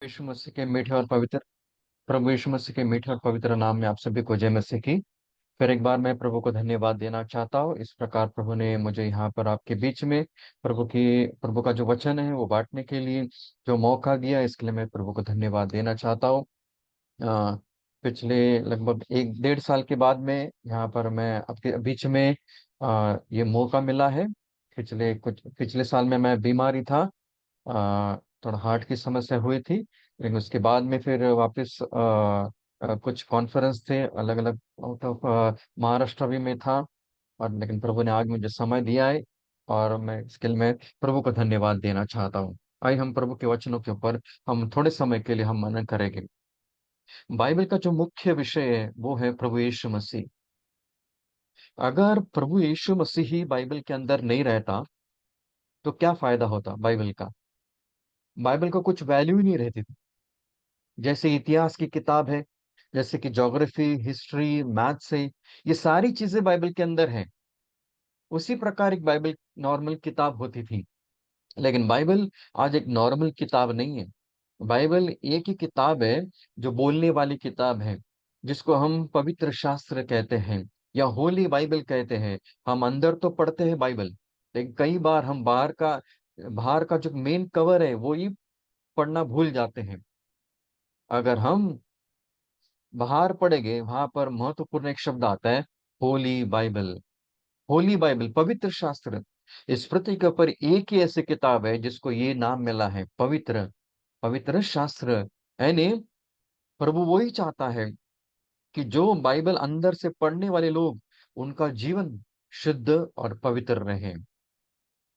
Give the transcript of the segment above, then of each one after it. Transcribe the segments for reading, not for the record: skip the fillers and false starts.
यीशु मसीह के मीठे और पवित्र प्रभु यीशु मसीह के मीठे और पवित्र नाम में आप सभी को जय मसीह की। फिर एक बार मैं प्रभु को धन्यवाद देना चाहता हूँ। इस प्रकार प्रभु ने मुझे यहाँ पर आपके बीच में प्रभु का जो वचन है वो बांटने के लिए जो मौका दिया, इसके लिए मैं प्रभु को धन्यवाद देना चाहता हूँ। अ, पिछले लगभग एक डेढ़ साल के बाद में यहाँ पर मैं आपके बीच में ये मौका मिला है। पिछले साल में मैं बीमारी था। थोड़ा हार्ट की समस्या हुई थी, लेकिन उसके बाद में फिर वापस कुछ कॉन्फ्रेंस थे अलग अलग आउट ऑफ महाराष्ट्र भी में था। और लेकिन प्रभु ने आज मुझे समय दिया है, और मैं इसके लिए मैं प्रभु को धन्यवाद देना चाहता हूँ। आइए हम प्रभु के वचनों के ऊपर हम थोड़े समय के लिए हम मनन करेंगे। बाइबल का जो मुख्य विषय है वो है प्रभु यीशु मसीह। अगर प्रभु यीशु मसीह ही बाइबल के अंदर नहीं रहता तो क्या फायदा होता बाइबल का। बाइबल को कुछ वैल्यू ही नहीं रहती थी। जैसे इतिहास की किताब है, जैसे कि ज्योग्राफी, हिस्ट्री, मैथ्स है, ये सारी चीजें बाइबल के अंदर है। उसी प्रकार एक बाइबल नॉर्मल किताब होती थी। लेकिन बाइबल आज एक नॉर्मल किताब नहीं है। बाइबल एक ही किताब है जो बोलने वाली किताब है, जिसको हम पवित्र शास्त्र कहते हैं या होली बाइबल कहते हैं। हम अंदर तो पढ़ते हैं बाइबल, लेकिन कई बार हम बाहर का जो मेन कवर है वो ही पढ़ना भूल जाते हैं। अगर हम बाहर पढ़ेंगे, वहां पर महत्वपूर्ण एक शब्द आता है, होली बाइबल। होली बाइबल, पवित्र शास्त्र। इस पृथ्वी के ऊपर एक ही ऐसी किताब है जिसको ये नाम मिला है, पवित्र। पवित्र शास्त्र। यानी प्रभु वही चाहता है कि जो बाइबल अंदर से पढ़ने वाले लोग, उनका जीवन शुद्ध और पवित्र रहे।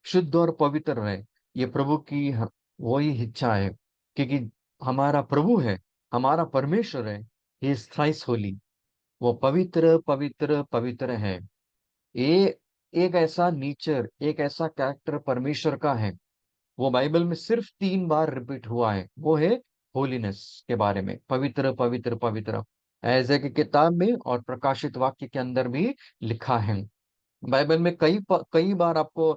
शुद्ध और पवित्र रहे, ये प्रभु की वही इच्छा है। क्योंकि हमारा प्रभु है, हमारा परमेश्वर है, ही इज थ्राइस होली। वो पवित्र पवित्र पवित्र है। ये एक ऐसा नेचर, एक ऐसा कैरेक्टर परमेश्वर का है, वो बाइबल में सिर्फ 3 बार रिपीट हुआ है। वो है होलीनेस के बारे में, पवित्र पवित्र पवित्र। ऐसे की किताब में और प्रकाशित वाक्य के अंदर भी लिखा है। बाइबल में कई बार आपको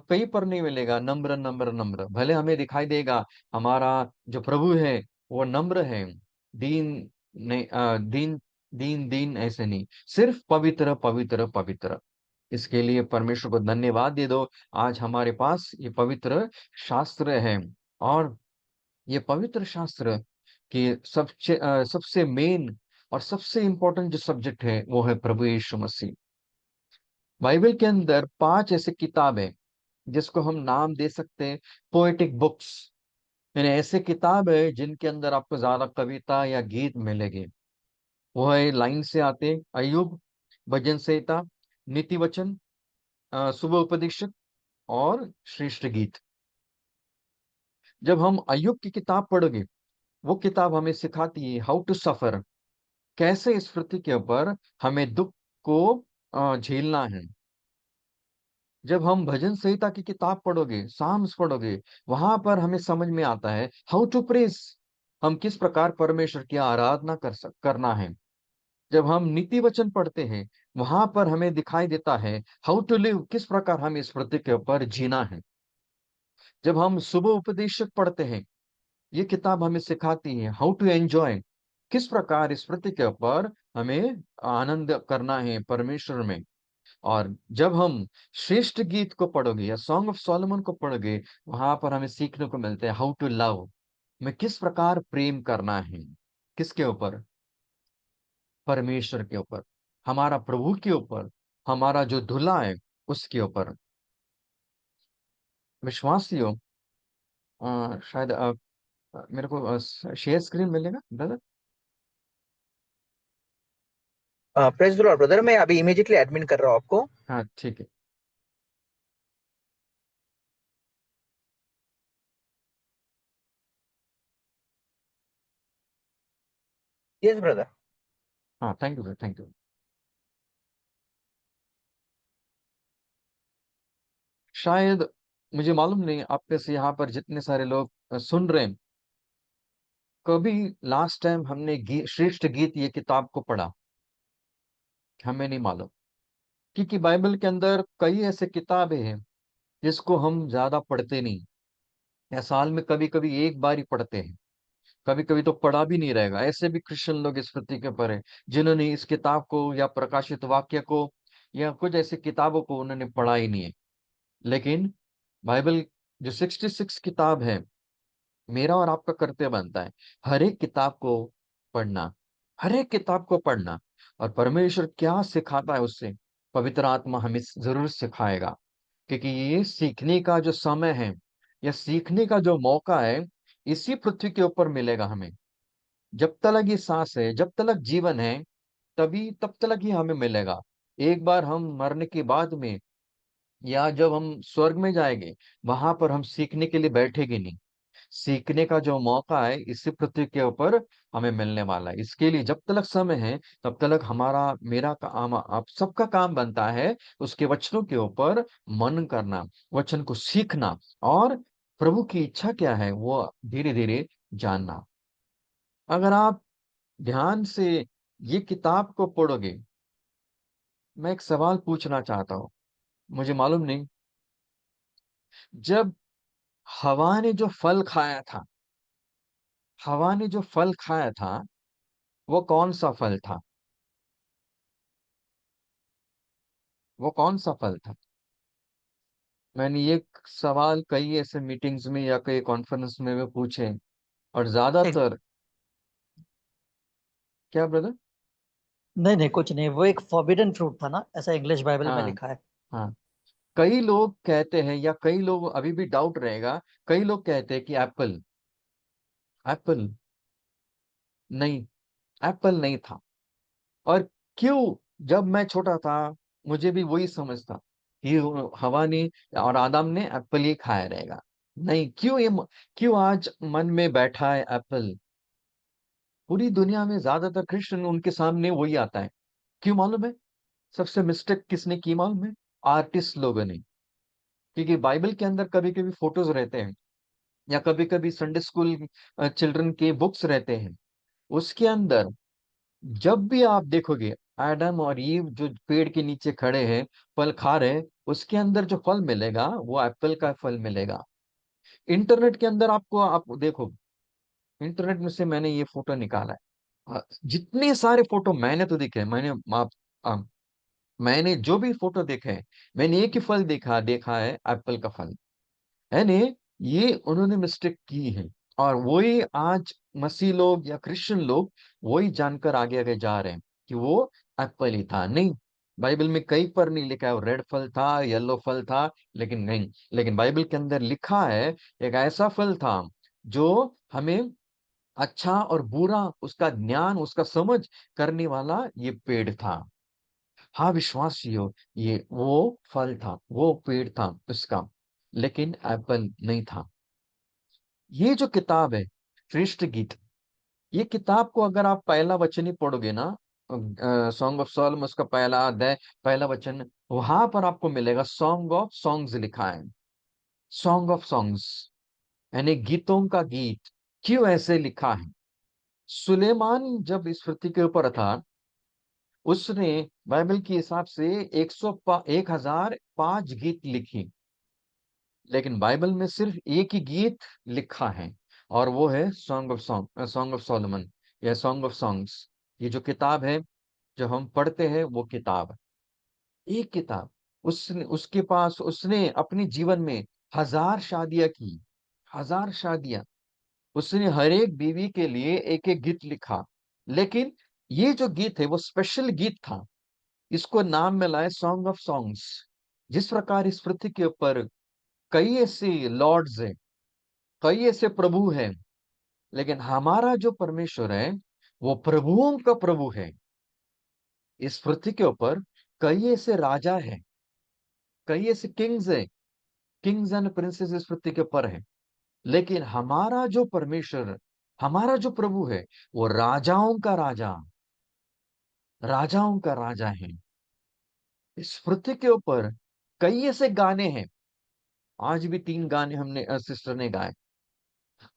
कई पर नहीं मिलेगा नम्र नम्र नम्र। भले हमें दिखाई देगा हमारा जो प्रभु है वो नम्र है, दीन नहीं, दीन दीन दीन ऐसे नहीं, सिर्फ पवित्र पवित्र पवित्र। इसके लिए परमेश्वर को धन्यवाद दे दो। आज हमारे पास ये पवित्र शास्त्र है। और ये पवित्र शास्त्र की सबसे मेन और सबसे इंपॉर्टेंट जो सब्जेक्ट है वो है प्रभु यीशु मसीह। बाइबल के अंदर 5 ऐसे किताब है जिसको हम नाम दे सकते हैं पोएटिक बुक्स। यानी ऐसे किताब है जिनके अंदर आपको ज्यादा कविता या गीत मिलेंगे। वो है लाइन से आते हैं, अय्यूब, भजन संहिता, नीति वचन, सुबह उपदेशक और श्रेष्ठ गीत। जब हम अय्यूब की किताब पढ़ोगे, वो किताब हमें सिखाती है हाउ टू सफर, कैसे इस पृथ्वी के ऊपर हमें दुख को झेलना है। जब हम भजन संहिता की किताब पढ़ोगे, साम्स पढ़ोगे, वहां पर हमें समझ में आता है हाउ टू प्रेस, हम किस प्रकार परमेश्वर की आराधना करना है। जब हम नीति वचन पढ़ते हैं, वहां पर हमें दिखाई देता है हाउ टू लिव, किस प्रकार हमें इस पृथ्वी के ऊपर जीना है। जब हम सुबह उपदेशक पढ़ते हैं, ये किताब हमें सिखाती है हाउ टू एंजॉय, किस प्रकार इस पृथ्वी के ऊपर हमें आनंद करना है परमेश्वर में। और जब हम श्रेष्ठ गीत को पढ़ोगे या सॉन्ग ऑफ सोलोमन को पढ़ोगे, वहां पर हमें सीखने को मिलता है हाउ टू लव, में किस प्रकार प्रेम करना है। किसके ऊपर? परमेश्वर के ऊपर, हमारा प्रभु के ऊपर, हमारा जो दूल्हा है उसके ऊपर। विश्वासियों, शायद मेरे को शेयर स्क्रीन मिलेगा brother. Praise the Lord brother, मैं अभी इमीडिएटली एडमिन कर रहा हूँ आपको। हाँ ठीक है। Yes brother. हाँ थैंक यू थैंक यू। शायद, मुझे मालूम नहीं आप में से यहाँ पर जितने सारे लोग सुन रहे हैं, कभी लास्ट टाइम हमने श्रेष्ठ गीत ये किताब को पढ़ा, हमें नहीं मालूम। क्योंकि बाइबल के अंदर कई ऐसे किताबें हैं जिसको हम ज्यादा पढ़ते नहीं, या साल में कभी कभी एक बार ही पढ़ते हैं। कभी कभी तो पढ़ा भी नहीं रहेगा। ऐसे भी क्रिश्चियन लोग इस पृथ्वी के ऊपर है जिन्होंने इस किताब को या प्रकाशित वाक्य को या कुछ ऐसी किताबों को उन्होंने पढ़ा ही नहीं है। लेकिन बाइबल जो 66 किताब है, मेरा और आपका कर्तव्य बनता है हर एक किताब को पढ़ना, हर एक किताब को पढ़ना। और परमेश्वर क्या सिखाता है उससे पवित्र आत्मा हमें जरूर सिखाएगा, क्योंकि ये सीखने का जो समय है या सीखने का जो मौका है, इसी पृथ्वी के ऊपर मिलेगा हमें। जब तक ये सांस है, जब तक जीवन है, तभी तब तक ही हमें मिलेगा। एक बार हम मरने के बाद में या जब हम स्वर्ग में जाएंगे, वहां पर हम सीखने के लिए बैठेंगे नहीं। सीखने का जो मौका है इसी पृथ्वी के ऊपर हमें मिलने वाला है। इसके लिए जब तक समय है तब तक हमारा मेरा काम आप सबका काम बनता है उसके वचनों के ऊपर मनन करना, वचन को सीखना, और प्रभु की इच्छा क्या है वो धीरे धीरे जानना। अगर आप ध्यान से ये किताब को पढ़ोगे, मैं एक सवाल पूछना चाहता हूँ। मुझे मालूम नहीं, जब हवा ने जो फल खाया था, हवा ने जो फल खाया था, वो कौन सा फल था? वो कौन सा फल था? मैंने ये सवाल कई ऐसे मीटिंग्स में या कई कॉन्फ्रेंस में भी पूछे, और एक ज्यादातर। क्या ब्रदर? नहीं नहीं, कुछ नहीं, वो एक फॉरबिडन फ्रूट था ना, ऐसा इंग्लिश बाइबल में हाँ, लिखा है। हाँ। कई लोग कहते हैं, या कई लोग अभी भी डाउट रहेगा, कई लोग कहते हैं कि एप्पल, एप्पल नहीं, एप्पल नहीं था। और क्यों? जब मैं छोटा था मुझे भी वही समझ था कि हवा ने और आदम ने एप्पल ही खाया रहेगा। नहीं, क्यों क्यों आज मन में बैठा है एप्पल? पूरी दुनिया में ज्यादातर क्रिश्चियन उनके सामने वही आता है। क्यों मालूम है? सबसे मिस्टेक किसने की मालूम है? आर्टिस्ट लोगों ने। क्योंकि बाइबल के अंदर कभी कभी फोटोज रहते हैं, या कभी कभी संडे स्कूल चिल्ड्रन के बुक्स रहते हैं, उसके अंदर जब भी आप देखोगे एडम और ईव जो पेड़ के नीचे खड़े हैं, फल खा रहे हैं, उसके अंदर जो फल मिलेगा वो एप्पल का फल मिलेगा। इंटरनेट के अंदर आपको आप देखो, इंटरनेट में से मैंने ये फोटो निकाला है। जितने सारे फोटो मैंने तो देखे हैं, मैंने जो भी फोटो देखे हैं, मैंने एक ही फल देखा देखा है, एप्पल का फल। यानी ये उन्होंने मिस्टेक की है। और वही आज मसीह लोग या क्रिश्चियन लोग वही जानकर आगे आगे जा रहे हैं कि वो एप्पल ही था। नहीं, बाइबल में कहीं पर नहीं लिखा है वो रेड फल था, येलो फल था। लेकिन नहीं, लेकिन बाइबल के अंदर लिखा है एक ऐसा फल था जो हमें अच्छा और बुरा उसका ज्ञान, उसका समझ करने वाला ये पेड़ था। हाँ विश्वासियों, ये वो फल था, वो पेड़ था उसका, लेकिन एप्पल नहीं था। ये जो किताब है श्रेष्ठ गीत, ये किताब को अगर आप पहला वचन ही पढ़ोगे ना, सॉन्ग ऑफ सॉलमन उसका पहला अध्याय, पहला वचन, वहां पर आपको मिलेगा सॉन्ग ऑफ सॉन्ग्स लिखा है। सॉन्ग ऑफ सॉन्ग्स यानी गीतों का गीत। क्यों ऐसे लिखा है? सुलेमान जब इस पृथ्वी के ऊपर था, उसने बाइबल के हिसाब से 1005 गीत लिखी। लेकिन बाइबल में सिर्फ एक ही गीत लिखा है, और वो है सॉन्ग ऑफ सोलोमन या सॉन्ग ऑफ सॉन्ग्स। ये जो किताब है, जो हम पढ़ते हैं, वो किताब, एक किताब। उसने उसके पास उसने अपने जीवन में 1000 शादियां की, 1000 शादियां। उसने हर एक बीवी के लिए एक एक गीत लिखा। लेकिन ये जो गीत है वो स्पेशल गीत था। इसको नाम मिला है सॉन्ग ऑफ सॉन्ग्स। जिस प्रकार इस पृथ्वी के ऊपर कई ऐसे लॉर्ड्स हैं, कई ऐसे प्रभु हैं, लेकिन हमारा जो परमेश्वर है वो प्रभुओं का प्रभु है। इस पृथ्वी के ऊपर कई ऐसे राजा हैं, कई ऐसे किंग्स हैं, किंग्स एंड प्रिंसेस इस पृथ्वी के ऊपर है। लेकिन हमारा जो परमेश्वर, हमारा जो प्रभु है, वो राजाओं का राजा, राजाओं का राजा है। इस पृथ्वी के ऊपर कई ऐसे गाने हैं। आज भी 3 गाने हमने सिस्टर ने गाए।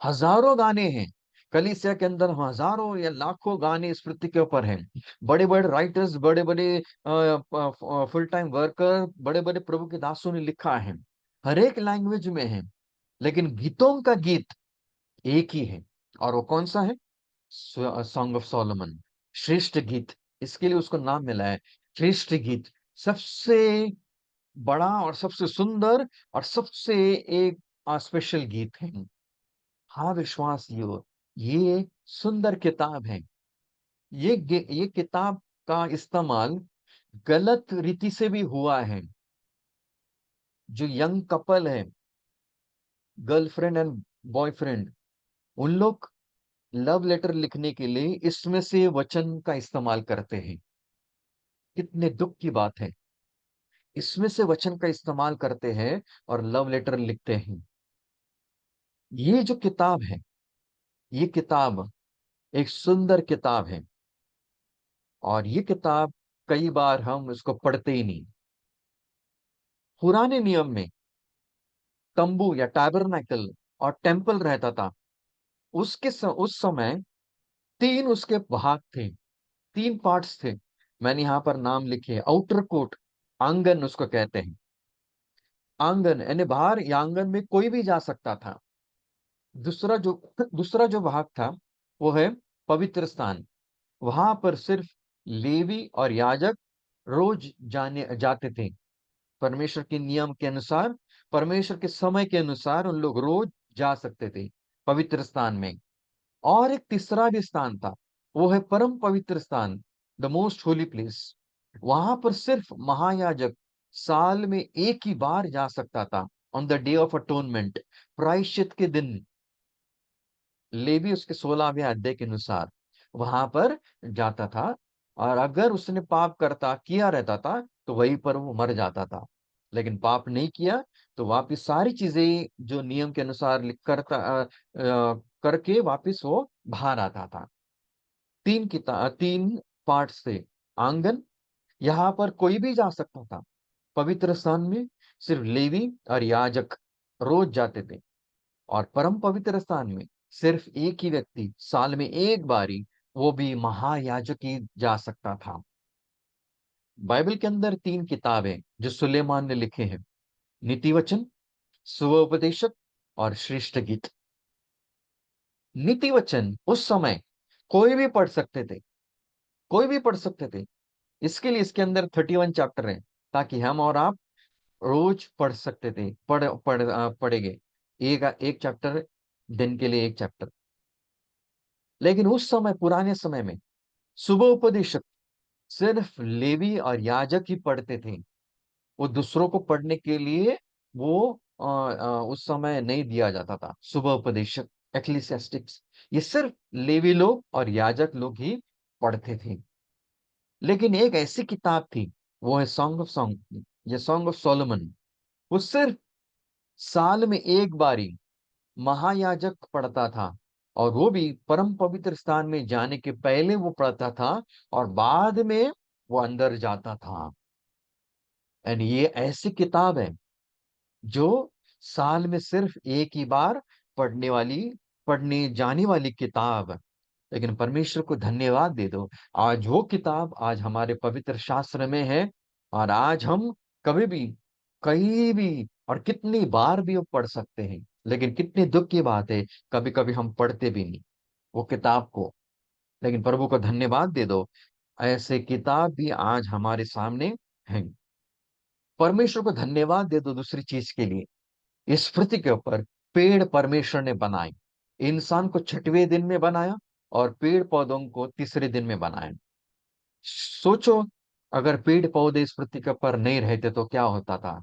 हजारों गाने हैं कलीसिया के अंदर, हजारों या लाखों गाने इस पृथ्वी के ऊपर हैं। बड़े बड़े राइटर्स, बड़े बड़े फुल टाइम वर्कर, बड़े बड़े प्रभु के दासों ने लिखा है, हर एक लैंग्वेज में है। लेकिन गीतों का गीत एक ही है, और वो कौन सा है? सॉन्ग ऑफ सोलोमन, श्रेष्ठ गीत। इसके लिए उसको नाम मिला है श्रेष्ठ गीत। सबसे बड़ा और सबसे सुंदर और सबसे एक स्पेशल गीत है। हाँ विश्वासियों, ये सुंदर किताब है। ये किताब का इस्तेमाल गलत रीति से भी हुआ है। जो यंग कपल है, गर्लफ्रेंड एंड बॉयफ्रेंड, उन लोग लव लेटर लिखने के लिए इसमें से वचन का इस्तेमाल करते हैं। कितने दुख की बात है, इसमें से वचन का इस्तेमाल करते हैं और लव लेटर लिखते हैं। ये जो किताब है, ये किताब एक सुंदर किताब है। और ये किताब कई बार हम इसको पढ़ते ही नहीं। पुराने नियम में तंबू या टैबरनेकल और टेम्पल रहता था। उस समय तीन उसके भाग थे, तीन पार्ट्स थे। मैंने यहां पर नाम लिखे हैं। आउटर कोर्ट, आंगन उसको कहते हैं। आंगन यानी बाहर, या आंगन में कोई भी जा सकता था। दूसरा जो दूसरा जो भाग था वो है पवित्र स्थान। वहां पर सिर्फ लेवी और याजक रोज जाने जाते थे। परमेश्वर के नियम के अनुसार, परमेश्वर के समय के अनुसार उन लोग रोज जा सकते थे पवित्र स्थान में। और एक तीसरा भी स्थान था, वो है परम पवित्र स्थान, द मोस्ट होली प्लेस। वहां पर सिर्फ महायाजक साल में एक ही बार जा सकता था, on the day of atonement, प्रायश्चित के दिन। लेवी उसके 16वें अध्याय के अनुसार वहां पर जाता था। और अगर उसने पाप करता किया रहता था तो वहीं पर वो मर जाता था। लेकिन पाप नहीं किया तो वापिस सारी चीजें जो नियम के अनुसार करके वापिस वो बाहर आता था। तीन पार्ट से आंगन, यहाँ पर कोई भी जा सकता था। पवित्र स्थान में सिर्फ लेवी और याजक रोज जाते थे। और परम पवित्र स्थान में सिर्फ एक ही व्यक्ति साल में एक बारी, वो भी महायाजक ही जा सकता था। बाइबल के अंदर तीन किताबें जो सुलेमान ने लिखे हैं, नीति वचन, सुवोपदेशक और श्रेष्ठ गीत। नीति वचन उस समय कोई भी पढ़ सकते थे, कोई भी पढ़ सकते थे। इसके लिए इसके अंदर 31 चैप्टर है, ताकि हम और आप रोज पढ़ सकते थे। पढ़ेंगे एक एक चैप्टर, दिन के लिए एक चैप्टर। लेकिन उस समय, पुराने समय में, सुबह उपदेशक सिर्फ लेवी और याजक ही पढ़ते थे। वो दूसरों को पढ़ने के लिए वो उस समय नहीं दिया जाता था। सुबह उपदेशक, एक्लीसियास्टिक्स, ये सिर्फ लेवी लोग और याजक लोग ही पढ़ते थे। लेकिन एक ऐसी किताब थी, वो है सॉन्ग, ये सॉन्ग ऑफ सोलोमन। वो सिर्फ साल में एक बारी महायाजक पढ़ता था। और वो भी परम पवित्र स्थान में जाने के पहले वो पढ़ता था, और बाद में वो अंदर जाता था। एंड ये ऐसी किताब है जो साल में सिर्फ एक ही बार पढ़ने जाने वाली किताब। लेकिन परमेश्वर को धन्यवाद दे दो, आज वो किताब आज हमारे पवित्र शास्त्र में है। और आज हम कभी भी, कहीं भी और कितनी बार भी वो पढ़ सकते हैं। लेकिन कितनी दुख की बात है, कभी कभी हम पढ़ते भी नहीं वो किताब को। लेकिन प्रभु को धन्यवाद दे दो, ऐसे किताब भी आज हमारे सामने है। परमेश्वर को धन्यवाद दे दो दूसरी चीज के लिए। इस पृथ्वी के ऊपर पेड़ परमेश्वर ने बनाए। इंसान को छठवें दिन में बनाया और पेड़ पौधों को तीसरे दिन में बनाया। सोचो, अगर पेड़ पौधे इस पृथ्वी के ऊपर नहीं रहते तो क्या होता था?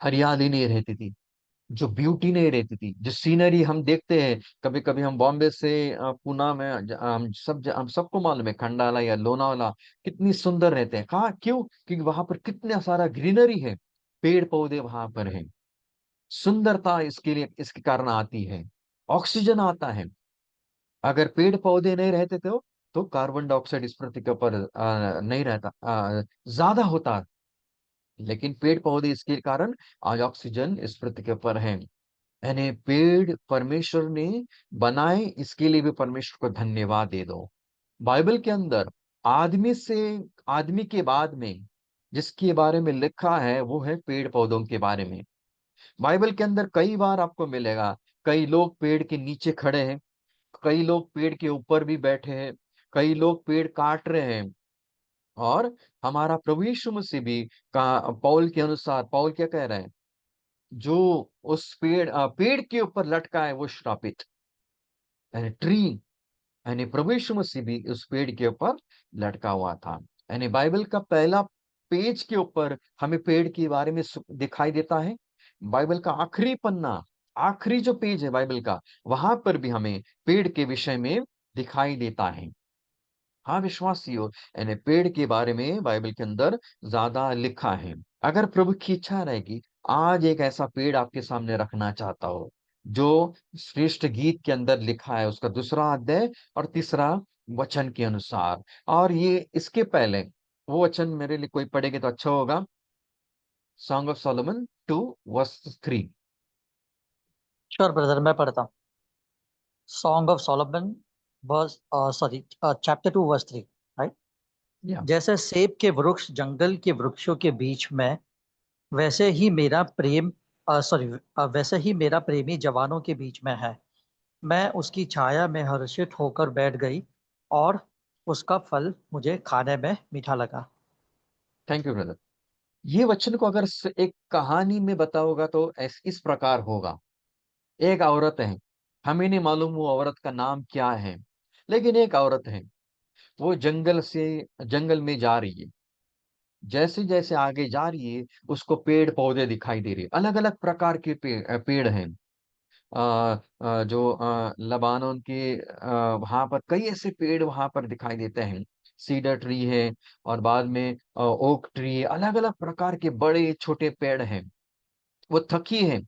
हरियाली नहीं रहती थी, जो ब्यूटी नहीं रहती थी, जो सीनरी हम देखते हैं। कभी कभी हम बॉम्बे से पूना में हम सबको मालूम है खंडाला या लोनावाला कितनी सुंदर रहते हैं। कहाँ, क्यों? क्योंकि वहां पर कितना सारा ग्रीनरी है, पेड़ पौधे वहां पर है। सुंदरता इसके लिए, इसके कारण आती है। ऑक्सीजन आता है। अगर पेड़ पौधे नहीं रहते तो कार्बन डाइऑक्साइड इस पृथ्वी के ऊपर नहीं रहता, ज्यादा होता। लेकिन पेड़ पौधे इसके कारण आज ऑक्सीजन इस पृथ्वी के ऊपर है। यानी पेड़ परमेश्वर ने बनाए, इसके लिए भी परमेश्वर को धन्यवाद दे दो। बाइबल के अंदर आदमी से, आदमी के बाद में जिसके बारे में लिखा है वो है पेड़ पौधों के बारे में। बाइबल के अंदर कई बार आपको मिलेगा, कई लोग पेड़ के नीचे खड़े हैं, कई लोग पेड़ के ऊपर भी बैठे हैं, कई लोग पेड़ काट रहे हैं। और हमारा प्रभु यीशु मसीह भी कहा, पौल के अनुसार पौल क्या कह रहे हैं, जो उस पेड़ के ऊपर लटका है वो श्रापित, यानी ट्री, यानी प्रभु यीशु मसीह भी उस पेड़ के ऊपर लटका हुआ था। यानी बाइबल का पहला पेज के ऊपर हमें पेड़ के बारे में दिखाई देता है। बाइबल का आखिरी पन्ना, आखिरी जो पेज है बाइबल का, वहां पर भी हमें पेड़ के विषय में दिखाई देता है। हाँ विश्वासियों, यानी पेड़ के बारे में बाइबल के अंदर ज्यादा लिखा है। अगर प्रभु की इच्छा रहेगी, आज एक ऐसा पेड़ आपके सामने रखना चाहता हो जो श्रेष्ठ गीत के अंदर लिखा है, उसका दूसरा अध्याय और तीसरा वचन के अनुसार। और ये इसके पहले वो वचन मेरे लिए कोई पढ़ेगा तो अच्छा होगा। Song of Solomon 2 verse 3। Sure brother, मैं पढ़ता हूँ। Song of Solomon verse sorry chapter 2 verse 3, right. या जैसे सेब के वृक्ष जंगल के वृक्षों के बीच में, वैसे ही मेरा प्रेम सॉरी वैसे ही मेरा प्रेमी जवानों के बीच में है। मैं उसकी छाया में हर्षित होकर बैठ गई, और उसका फल मुझे खाने में मीठा लगा। Thank you brother. ये वचन को अगर एक कहानी में बताओगा तो इस प्रकार होगा। एक औरत है, हमें नहीं मालूम वो औरत का नाम क्या है, लेकिन एक औरत है, वो जंगल में जा रही है। जैसे जैसे आगे जा रही है, उसको पेड़ पौधे दिखाई दे रहे, अलग अलग प्रकार के पेड़ हैं। जो लबानों के वहां पर कई ऐसे पेड़ वहां पर दिखाई देते हैं। सीडर ट्री है, और बाद में ओक ट्री है, अलग अलग प्रकार के बड़े छोटे पेड़ हैं। वो थकी है,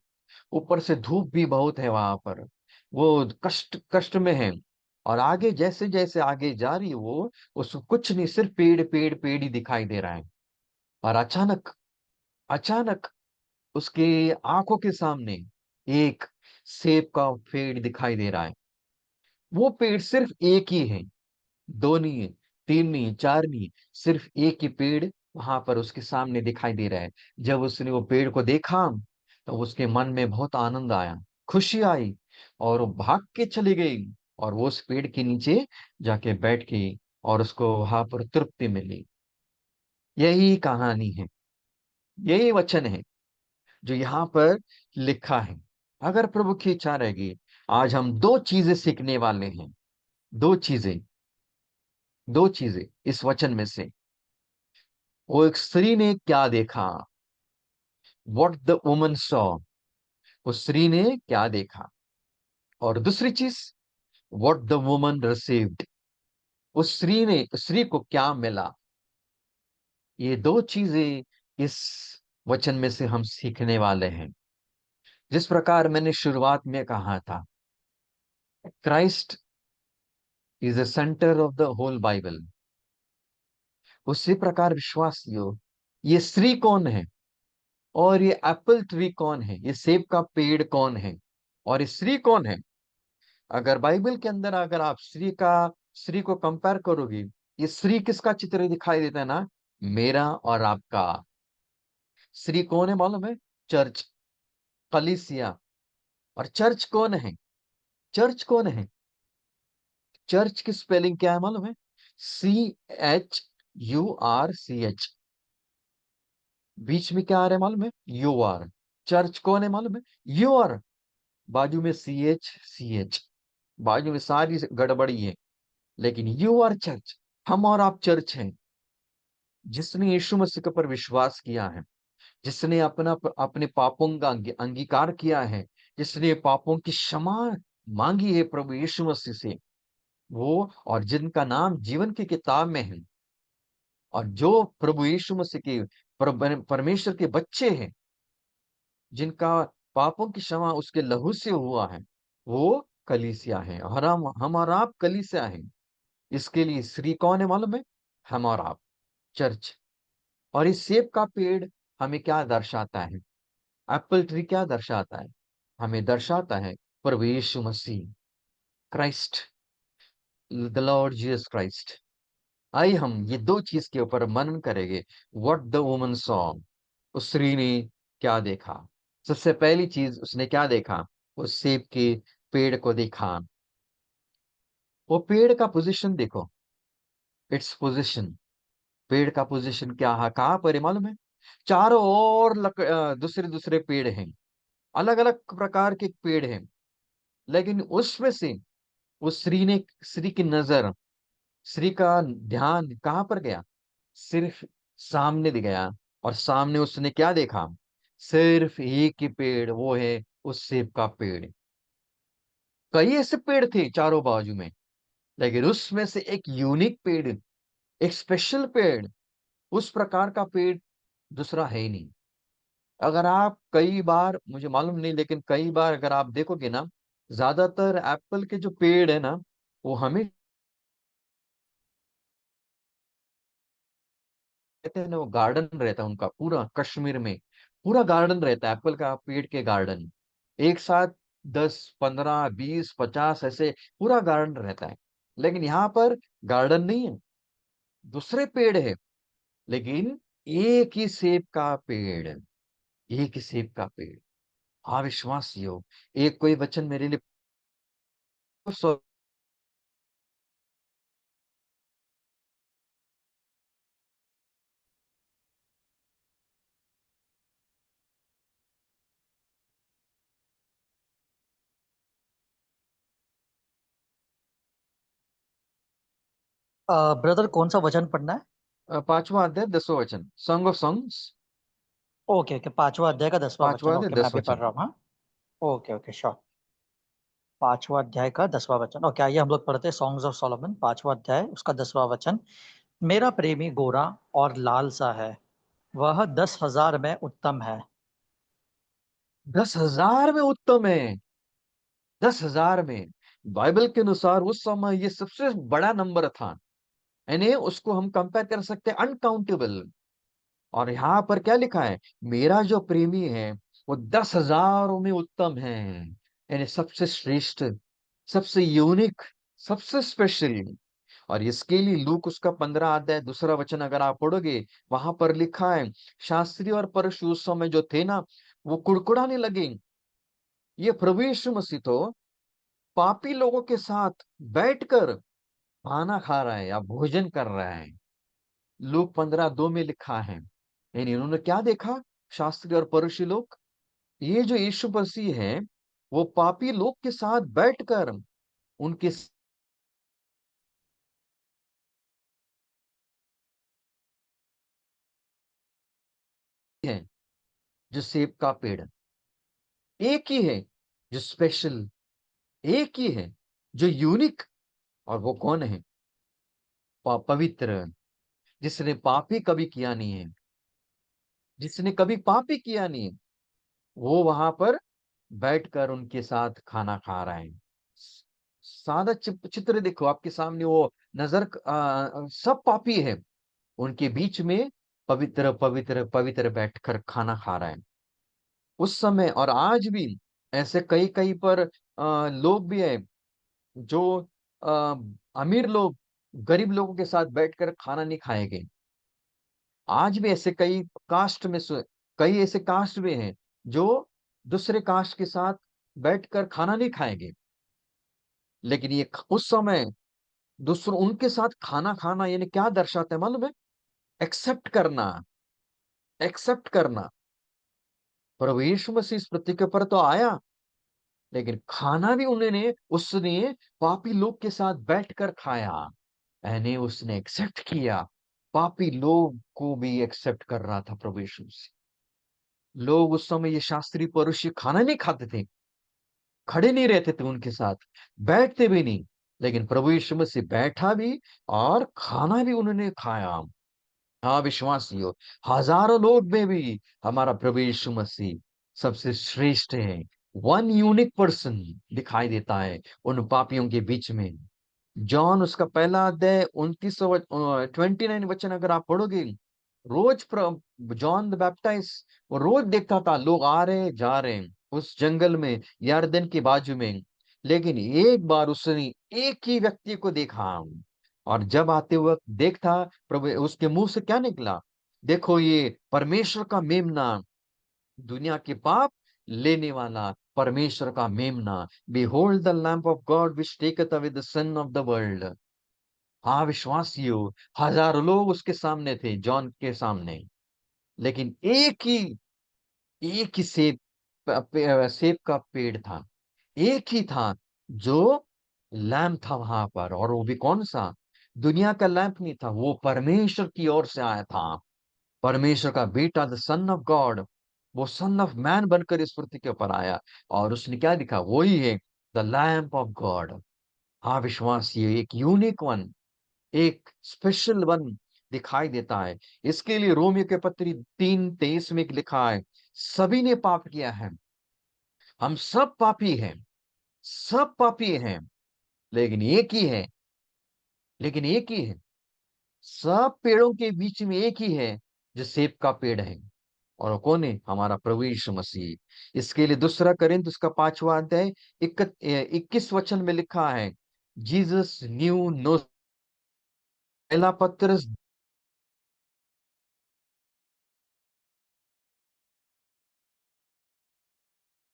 ऊपर से धूप भी बहुत है वहां पर, वो कष्ट कष्ट में है। और आगे जैसे जैसे आगे जा रही है वो, उसको कुछ नहीं, सिर्फ पेड़ पेड़ पेड़ ही दिखाई दे रहा है। और अचानक, अचानक उसके आंखों के सामने एक सेब का पेड़ दिखाई दे रहा है। वो पेड़ सिर्फ एक ही है, दो नहीं है, तीन नहीं, चार नहीं, सिर्फ एक ही पेड़ वहां पर उसके सामने दिखाई दे रहा है। जब उसने वो पेड़ को देखा, तो उसके मन में बहुत आनंद आया, खुशी आई, और वो भाग के चली गई, और वो उस पेड़ के नीचे जाके बैठ गई, और उसको वहां पर तृप्ति मिली। यही कहानी है, यही वचन है जो यहाँ पर लिखा है। अगर प्रभु की इच्छा रहेगी, आज हम दो चीजें सीखने वाले हैं। दो चीजें, दो चीजें इस वचन में से। वो एक स्त्री ने क्या देखा, वॉट द वुमन सॉ, उस स्त्री ने क्या देखा। और दूसरी चीज, वॉट द वुमन रिसीव्ड, उस स्त्री को क्या मिला। ये दो चीजें इस वचन में से हम सीखने वाले हैं। जिस प्रकार मैंने शुरुआत में कहा था, Christ is the centre of the whole Bible. उसी प्रकार विश्वासियों, ये स्त्री कौन है, और ये एप्पल ट्री कौन है, ये सेब का पेड़ कौन है, और ये स्त्री कौन है। अगर बाइबल के अंदर अगर आप स्त्री को कंपेयर करोगे, ये स्त्री किसका चित्र दिखाई देता है ना, मेरा और आपका। स्त्री कौन है मालूम है, चर्च, कलीसिया। और चर्च कौन है, चर्च कौन है, चर्च की स्पेलिंग क्या है मालूम है, CHURCH। बीच में क्या आ रहा है मालूम है, UR। चर्च कौन है मालूम है, UR। बाजू में CH, बाजू में सारी गड़बड़ी है, लेकिन UR चर्च। हम और आप चर्च हैं, जिसने यीशु मसीह के ऊपर विश्वास किया है, जिसने अपने पापों का अंगीकार किया है, जिसने पापों की क्षमा मांगी है प्रभु यीशु मसीह से, वो और जिनका नाम जीवन की किताब में है, और जो प्रभु यीशु मसीह के परमेश्वर के बच्चे हैं, जिनका पापों की क्षमा उसके लहू से हुआ है, वो कलीसिया है। और हम और आप कलीसिया हैं। इसके लिए स्त्री कौन है मालूम है, हम और आप, चर्च। और इस सेब का पेड़ हमें क्या दर्शाता है, एप्पल ट्री क्या दर्शाता है, हमें दर्शाता है प्रभु यीशु मसीह, Christ, the Lord Jesus Christ. आइए हम ये दो चीज के ऊपर मनन करेंगे। व्हाट द वुमन सॉ, उस स्त्री ने क्या देखा। सबसे पहली चीज उसने क्या देखा, उस सेब के पेड़ को देखा। वो पेड़ का पोजीशन देखो, इट्स पोजीशन। पेड़ का पोजीशन क्या है, कहाँ पर है मालूम है? चारों ओर दूसरे दूसरे पेड़ हैं, अलग अलग प्रकार के पेड़ हैं। लेकिन उसमें से उस स्त्री की नजर, स्त्री का ध्यान कहाँ पर गया? सिर्फ सामने दिख गया। और सामने उसने क्या देखा? सिर्फ एक ही पेड़, वो है उस सेब का पेड़। कई ऐसे पेड़ थे चारों बाजू में, लेकिन उसमें से एक यूनिक पेड़, एक स्पेशल पेड़, उस प्रकार का पेड़ दूसरा है ही नहीं। अगर आप कई बार, मुझे मालूम नहीं, लेकिन कई बार अगर आप देखोगे ना, ज्यादातर एप्पल के जो पेड़ है ना, वो हमें कहते हैं ना, वो गार्डन रहता है उनका पूरा, कश्मीर में पूरा गार्डन रहता है एप्पल का पेड़ के गार्डन। एक साथ 10, 15, 20, 50 ऐसे पूरा गार्डन रहता है। लेकिन यहाँ पर गार्डन नहीं है, दूसरे पेड़ है, लेकिन एक ही सेब का पेड़, एक ही सेब का पेड़। हाँ विश्वासी हो, एक कोई वचन मेरे लिए ब्रदर कौन सा वचन पढ़ना है? 5वां अध्याय 10वां वचन, Song of Songs. Okay okay, 5वां अध्याय का 10वां वचन। 5वां अध्याय ओके, मैं 10 अभी पढ़ वचन। रहा हूँ, हाँ। Okay okay, sure. 5वां अध्याय का 10वां वचन। ओके, आइए हम लोग पढ़ते हैं सॉन्ग्स ऑफ सोलोमन, 5वां अध्याय उसका 10वां वचन। मेरा प्रेमी गोरा और लाल सा है, वह 10,000 में उत्तम है। 10,000 में उत्तम है। 10,000 में, बाइबल के अनुसार उस समय ये सबसे बड़ा नंबर था। यानी उसको हम कंपेयर कर सकते हैं अनकाउंटेबल। और यहाँ पर क्या लिखा है? मेरा जो प्रेमी है वो 10,000 में उत्तम है, यानी सबसे श्रेष्ठ, सबसे यूनिक, सबसे स्पेशल। और इसके लिए लूक उसका 15 अध्याय 2 वचन अगर आप पढ़ोगे, वहां पर लिखा है, शास्त्री और फरीसी उस समय जो थे ना, वो कुड़कुड़ाने लगे, ये प्रभु यीशु मसीह तो पापी लोगों के साथ बैठकर खाना खा रहा है या भोजन कर रहा है। लूक 15:2 में लिखा है। यानी इन्होंने क्या देखा, शास्त्री और फरीसी लोग, ये जो यीशु मसीह है वो पापी लोग के साथ बैठकर उनके है जो सेब का पेड़, एक ही है जो स्पेशल, एक ही है जो यूनिक। और वो कौन है? पवित्र, जिसने पापी कभी किया नहीं है, जिसने कभी पापी किया नहीं है, वो वहां पर बैठकर उनके साथ खाना खा रहा है। सादा चित्र देखो आपके सामने, वो सब पापी है, उनके बीच में पवित्र पवित्र पवित्र बैठकर खाना खा रहा है। उस समय और आज भी ऐसे कई कई पर लोग भी है जो अ, अमीर लोग गरीब लोगों के साथ बैठकर खाना नहीं खाएंगे। आज भी ऐसे कई ऐसे कास्ट भी हैं जो दूसरे कास्ट के साथ बैठकर खाना नहीं खाएंगे। लेकिन उस समय दूसरों उनके साथ खाना खाना यानी क्या दर्शाता है मालूम है? एक्सेप्ट करना, एक्सेप्ट करना। प्रभु यीशु मसीह इस पृथ्वी के ऊपर तो आया, लेकिन खाना भी उसने पापी लोग के साथ बैठकर खाया, यानी उसने एक्सेप्ट किया। पापी लोग को भी एक्सेप्ट कर रहा था प्रभु यीशु मसीह। लोग उस समय ये शास्त्री पुरुष खाना नहीं खाते थे, खड़े नहीं रहते थे उनके साथ, बैठते भी नहीं। लेकिन प्रभु यीशु मसीह बैठा भी और खाना भी उन्होंने खाया। हाँ विश्वासियों, हजारों लोग में भी हमारा प्रभु यीशु मसीह सबसे श्रेष्ठ है। वन यूनिक पर्सन दिखाई देता है उन पापियों के बीच में। जॉन उसका 1 अध्याय 29 वचन अगर आप पढ़ोगे, जॉन द बैप्टाइज, वो रोज देखता था लोग आ रहे जा रहे हैं उस जंगल में, यरदन के बाजू में। लेकिन एक बार उसने एक ही व्यक्ति को देखा, और जब आते वक्त देखता, प्रभु उसके मुंह से क्या निकला? देखो ये परमेश्वर का मेमना, दुनिया के पाप लेने वाला, परमेश्वर का मेमना, behold the lamb of God which taketh away the sin of the world. हाँ विश्वासियों, हजारों लोग उसके सामने थे, जॉन के सामने, लेकिन एक ही सेब का पेड़ था, एक ही था जो लैम्प था वहां पर, और वो भी कौन सा? दुनिया का लैंप नहीं था, वो परमेश्वर की ओर से आया था। परमेश्वर का बेटा, द सन ऑफ गॉड, वो सन ऑफ मैन बनकर इस पृथ्वी के ऊपर आया, और उसने क्या दिखा? वही है द लैम्प ऑफ गॉड। हाँ विश्वास, ये एक यूनिक वन, एक स्पेशल वन दिखाई देता है। इसके लिए रोमियो के पत्री 3:23 में लिखा है, सभी ने पाप किया है, हम सब पापी हैं, सब पापी हैं, लेकिन एक ही है, लेकिन एक ही है, सब पेड़ों के बीच में एक ही है जो सेब का पेड़ है, और वो कौन है? हमारा प्रभु यीशु मसीह। इसके लिए दूसरा करिन्थ उसका 5वां अध्याय 21 वचन में लिखा है, जीसस न्यू नो, पहला पत्रस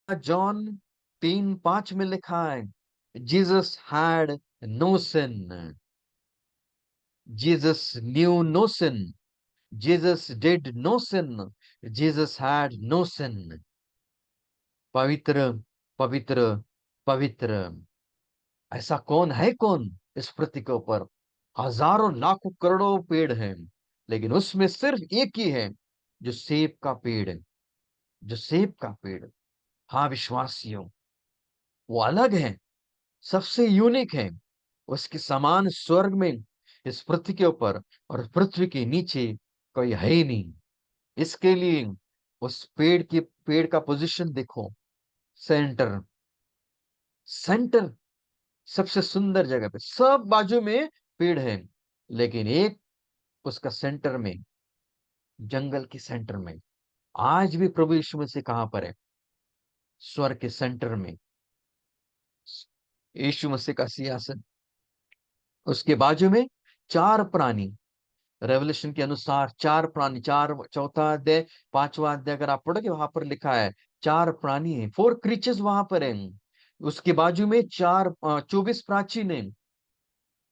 जॉन 3:5 में लिखा है, Jesus had no sin, Jesus knew no sin, Jesus did no sin, Jesus had no sin. पवित्र, पवित्र, पवित्र, ऐसा कौन है? कौन इस पृथ्वी के ऊपर? हजारों लाखों करोड़ों पेड़ हैं, लेकिन उसमें सिर्फ एक ही है जो सेब का पेड़ है, जो सेब का पेड़। हाँ विश्वासियों, वो अलग है, सबसे यूनिक है, उसके समान स्वर्ग में, इस पृथ्वी के ऊपर और पृथ्वी के नीचे कोई है ही नहीं। इसके लिए उस पेड़ का पोजीशन देखो, सेंटर, सेंटर, सबसे सुंदर जगह पे, सब बाजू में पेड़ है, लेकिन एक उसका सेंटर में, जंगल के सेंटर में। आज भी प्रभु यीशु मसीह कहां पर है? स्वर्ग के सेंटर में, यीशु मसीह का सिंहासन, उसके बाजू में चार प्राणी, रेवलेशन के अनुसार चार प्राणी, चार, चौथा अध्याय 5वां अध्याय अगर आप पढ़ोगे, वहां पर लिखा है चार प्राणी हैं, 4 क्रीचर्स वहां पर हैं। उसके बाजू में 24 प्राचीन हैं,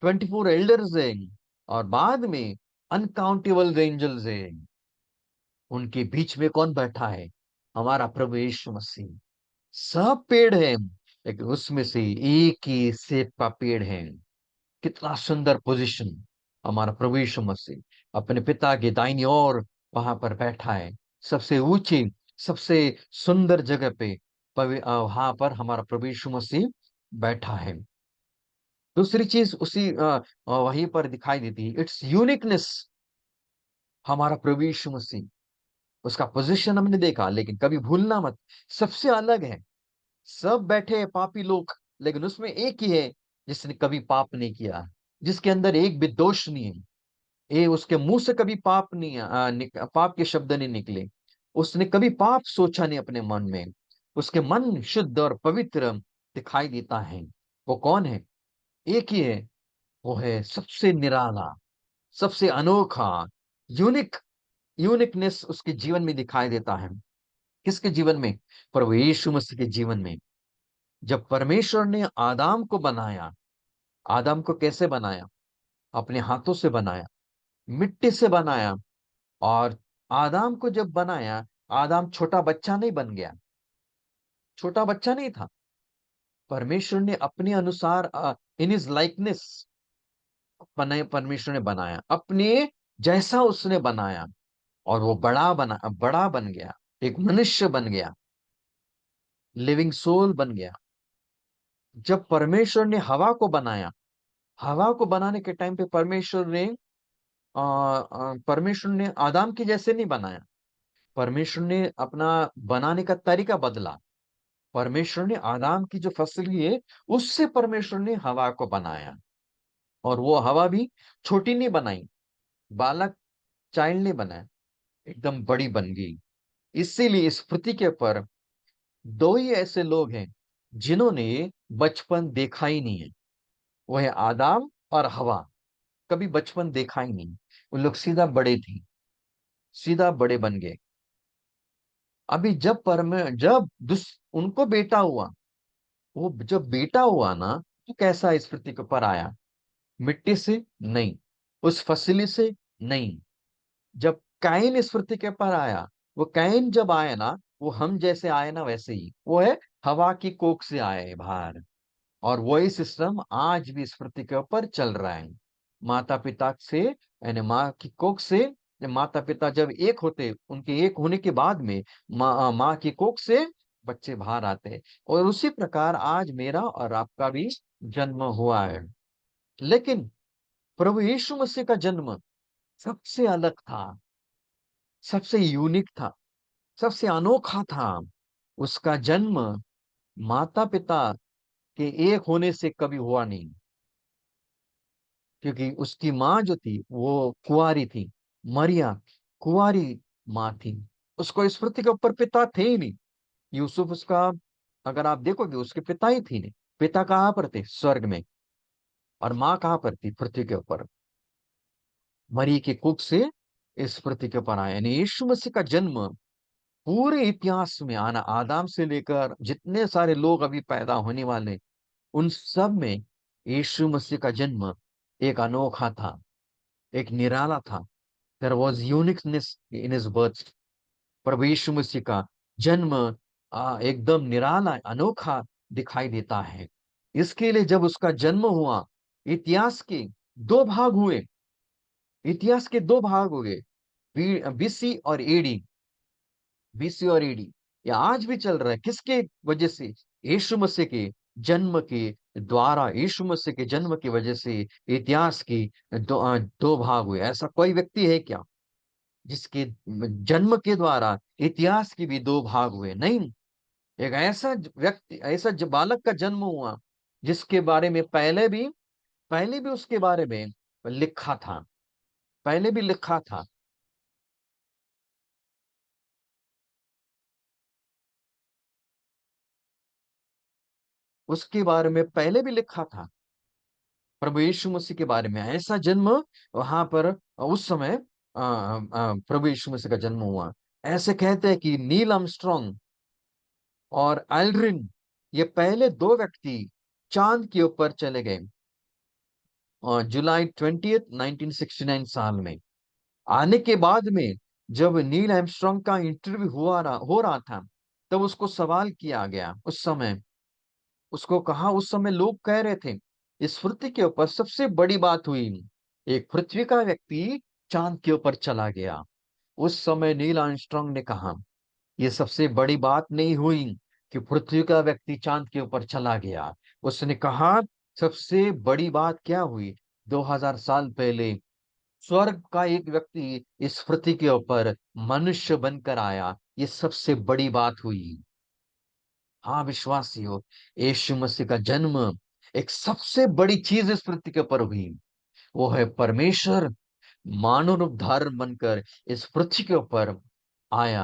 24 एल्डर्स हैं, और बाद में अनकाउंटेबल एंजल्स हैं। उनके बीच में कौन बैठा है? हमारा प्रभु यीशु मसीह। सब पेड़ हैं, लेकिन उसमें से एक ही सेब का पेड़ है। कितना सुंदर पोजीशन! हमारा प्रभु यीशु मसीह अपने पिता के दाहिनी ओर वहां पर बैठा है, सबसे ऊंची, सबसे सुंदर जगह पे, वहां पर हमारा प्रभु यीशु मसीह बैठा है। दूसरी चीज उसी वहीं पर दिखाई देती है, इट्स यूनिकनेस। हमारा प्रभु यीशु मसीह, उसका पोजीशन हमने देखा, लेकिन कभी भूलना मत, सबसे अलग है। सब बैठे हैं पापी लोग, लेकिन उसमें एक ही है जिसने कभी पाप नहीं किया, जिसके अंदर एक भी दोष नहीं है। ये उसके मुंह से कभी पाप नहीं पाप के शब्द नहीं निकले, उसने कभी पाप सोचा नहीं अपने मन में, उसके मन शुद्ध और पवित्र दिखाई देता है। वो कौन है? एक ही है, वो है सबसे निराला, सबसे अनोखा, यूनिक, यूनिकनेस उसके जीवन में दिखाई देता है। किसके जीवन में? प्रभु यीशु मसीह के जीवन में। जब परमेश्वर ने आदम को बनाया, आदम को कैसे बनाया? अपने हाथों से बनाया, मिट्टी से बनाया। और आदम को जब बनाया, आदम छोटा बच्चा नहीं बन गया, छोटा बच्चा नहीं था। परमेश्वर ने अपने अनुसार, इन हिज लाइकनेस, बनाए, परमेश्वर ने बनाया अपने जैसा, उसने बनाया, और वो बड़ा बन गया, एक मनुष्य बन गया, लिविंग सोल बन गया। जब परमेश्वर ने हवा को बनाया, हवा को बनाने के टाइम पे परमेश्वर ने आदम के जैसे नहीं बनाया, परमेश्वर ने अपना बनाने का तरीका बदला। परमेश्वर ने आदम की जो फसली है, उससे परमेश्वर ने हवा को बनाया, और वो हवा भी छोटी नहीं बनाई, बालक, चाइल्ड नहीं बनाया, एकदम बड़ी बन गई। इसीलिए इस पृथ्वी के ऊपर दो ही ऐसे लोग हैं जिन्होंने बचपन देखा ही नहीं है, वो है आदम और हवा। कभी बचपन देखा ही नहीं, उन लोग सीधा बड़े थे, सीधा बड़े बन गए। अभी जब उनको बेटा हुआ, वो जब बेटा हुआ ना, तो कैसा इस पृथ्वी के ऊपर आया? मिट्टी से नहीं, उस फसली से नहीं। जब कैन इस पृथ्वी के ऊपर आया, वो कैन जब आया ना, वो हम जैसे आए ना वैसे ही वो है, हवा की कोख से आए बाहर। और वही सिस्टम आज भी इस पृथ्वी के ऊपर चल रहा है। माता पिता से, यानी माँ की कोख से, माता पिता जब एक होते, उनके एक होने के बाद में माँ की कोख से बच्चे बाहर आते हैं। और उसी प्रकार आज मेरा और आपका भी जन्म हुआ है। लेकिन प्रभु यीशु मसीह का जन्म सबसे अलग था, सबसे यूनिक था, सबसे अनोखा था। उसका जन्म माता पिता के एक होने से कभी हुआ नहीं, क्योंकि उसकी माँ जो थी वो कुंवारी थी। मरिया कुंवारी माँ थी। उसको इस पृथ्वी के ऊपर पिता थे ही नहीं। यूसुफ उसका, अगर आप देखोगे, उसके पिता ही थी नहीं। पिता कहाँ पर थे? स्वर्ग में। और माँ कहाँ पर थी? पृथ्वी के ऊपर। मरी के कुख से इस पृथ्वी के ऊपर आया, यानी यीशु मसीह का जन्म पूरे इतिहास में आना, आदम से लेकर जितने सारे लोग अभी पैदा होने वाले, उन सब में यीशु मसीह का जन्म एक अनोखा था, एक निराला था। There was uniqueness in his birth. प्रभु यीशु मसीह का जन्म एकदम निराला, अनोखा दिखाई देता है। इसके लिए जब उसका जन्म हुआ, इतिहास के दो भाग हुए। इतिहास के दो भाग हो गए, बीसी और एडी। बीसी और एडी, ये आज भी चल रहा है। किसके वजह से? यीशु मसीह के जन्म के द्वारा, यीशु मसीह के जन्म की वजह से इतिहास की दो भाग हुए। ऐसा कोई व्यक्ति है क्या जिसके जन्म के द्वारा इतिहास के भी दो भाग हुए? नहीं। एक ऐसा व्यक्ति, ऐसा बालक का जन्म हुआ जिसके बारे में पहले भी उसके बारे में लिखा था, पहले भी लिखा था। उसके बारे में पहले भी लिखा था, प्रभु यीशु मसीह के बारे में। ऐसा जन्म वहां पर उस समय प्रभु यीशु मसीह का जन्म हुआ। ऐसे कहते हैं कि नील आर्मस्ट्रॉन्ग और एल्ड्रिन, ये पहले दो व्यक्ति चांद के ऊपर चले गए जुलाई 20, 1969 साल में। आने के बाद में जब नील आर्मस्ट्रॉन्ग का इंटरव्यू हो रहा था, तब उसको सवाल किया गया। उस समय उसको कहा, उस समय लोग कह रहे थे इस पृथ्वी के ऊपर सबसे बड़ी बात हुई, एक पृथ्वी का व्यक्ति चांद के ऊपर चला गया। उस समय नील आर्मस्ट्रॉन्ग ने कहा, ये सबसे बड़ी बात नहीं हुई कि पृथ्वी का व्यक्ति चांद के ऊपर चला गया। उसने कहा, सबसे बड़ी बात क्या हुई? 2000 साल पहले स्वर्ग का एक व्यक्ति इस पृथ्वी के ऊपर मनुष्य बनकर आया, ये सबसे बड़ी बात हुई। हाँ विश्वासियों, यीशु मसीह का जन्म एक सबसे बड़ी चीज इस पृथ्वी के ऊपर हुई। वो है परमेश्वर मानव रूप धारण बनकर इस पृथ्वी के ऊपर आया।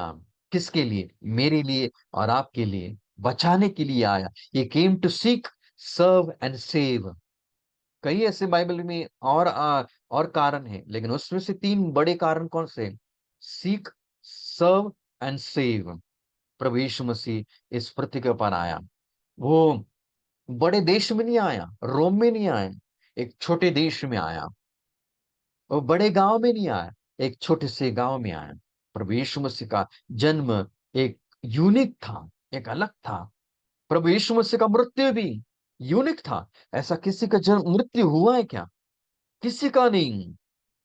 किसके लिए? मेरे लिए और आपके लिए, बचाने के लिए आया। ये came to seek, serve and save. कई ऐसे बाइबल में और कारण है, लेकिन उसमें से तीन बड़े कारण कौन से? Seek, serve and save. प्रभु यीशु मसीह इस पृथ्वी के ऊपर आया। वो बड़े देश में नहीं आया, रोम में नहीं आया, एक छोटे देश में आया। वो बड़े गांव में नहीं आया, एक छोटे से गांव में आया। प्रभु यीशु मसीह का जन्म एक यूनिक था, एक अलग था। प्रभु यीशु मसीह का मृत्यु भी यूनिक था। ऐसा किसी का जन्म मृत्यु हुआ है क्या? किसी का नहीं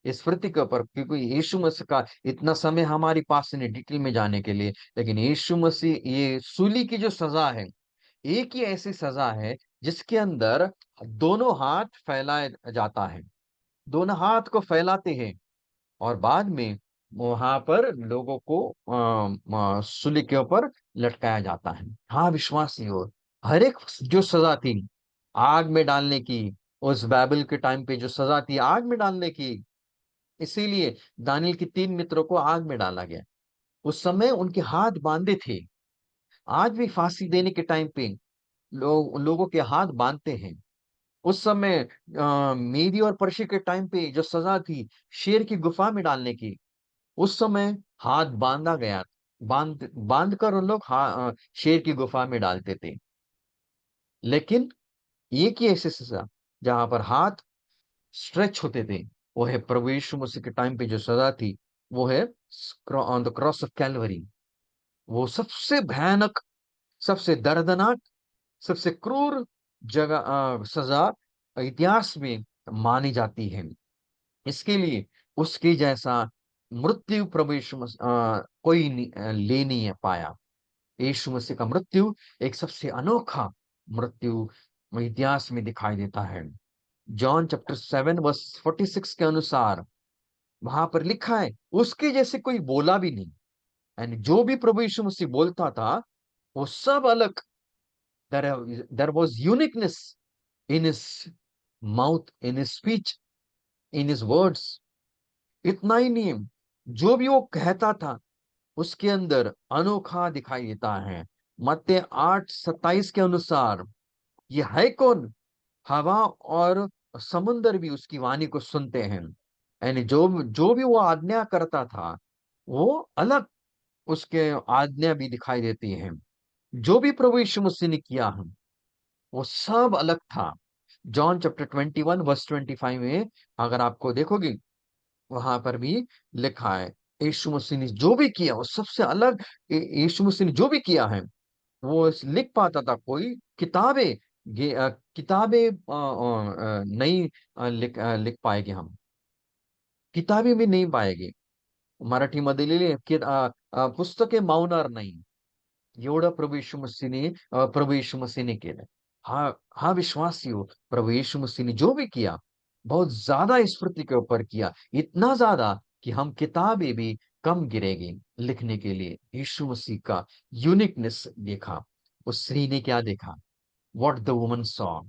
इस पृथ्वी के ऊपर। क्योंकि यीशु मसीह का इतना समय हमारे पास नहीं डिटेल में जाने के लिए, लेकिन यीशु मसीह, ये सूली की जो सजा है, एक ही ऐसी सजा है जिसके अंदर दोनों हाथ फैलाया जाता है। दोनों हाथ को फैलाते हैं और बाद में वहां पर लोगों को सूली के ऊपर लटकाया जाता है। हाँ विश्वासियों, हर एक जो सजा थी आग में डालने की, उस बाइबल के टाइम पे जो सजा थी आग में डालने की, इसीलिए दानियल के 3 मित्रों को आग में डाला गया। उस समय उनके हाथ बांधे थे। आज भी फांसी देने के टाइम पे लोगों के हाथ बांधते हैं। उस समय मेदी और पर्शी के टाइम पे जो सजा थी शेर की गुफा में डालने की, उस समय हाथ बांधा गया। बांध बांध कर उन लोग शेर की गुफा में डालते थे। लेकिन एक ही ऐसी सजा जहां पर हाथ स्ट्रेच होते थे, वो है प्रभु यीशु मसीह के टाइम पे जो सजा थी, वो है on the cross of Calvary. वो सबसे भयानक, सबसे दर्दनाक, सबसे क्रूर जगह सजा इतिहास में मानी जाती है। इसके लिए उसके जैसा मृत्यु प्रभु कोई ले नहीं पाया। यीशु मसीह का मृत्यु एक सबसे अनोखा मृत्यु इतिहास में दिखाई देता है। जॉन चैप्टर 7 वर्स 46 के अनुसार वहां पर लिखा है, उसके जैसे कोई बोला भी नहीं। एंड जो भी प्रभु यीशु मसीह बोलता था, वो सब अलग। There was uniqueness in his mouth, in his speech, in his words. इतना ही नहीं, जो भी वो कहता था उसके अंदर अनोखा दिखाई देता है। मत्ती 8:27 के अनुसार ये है कौन, हवा और समुंदर भी उसकी वाणी को सुनते हैं। यानी जो जो भी वो आज्ञा करता था, वो अलग उसके आज्ञा भी दिखाई देती हैं। जो भी प्रभु यीशु मसीह ने किया है, वो सब अलग था। जॉन चैप्टर 21 वर्स 25 में अगर आपको देखोगे, वहां पर भी लिखा है यीशु मसीह ने जो भी किया वो सबसे अलग। यीशु मसीह ने जो भी किया है, वो लिख पाता था कोई किताबें, किताबें नहीं लिख पाएंगे हम, किताबें भी नहीं पाएंगे। मराठीमध्ये लिहिले की पुस्तके मावणार नाही, एवढं प्रभू यीशु मसीह ने केलं। हा हा विश्वासी हो, प्रभु यीशु मसीह ने जो भी किया, बहुत ज्यादा इस पृथ्वी के ऊपर किया, इतना ज्यादा कि हम किताबें भी कम गिरेगी लिखने के लिए। यीशु मसीह का यूनिकनेस देखा। उस स्त्री ने क्या देखा? व्हाट द वुमन सॉ,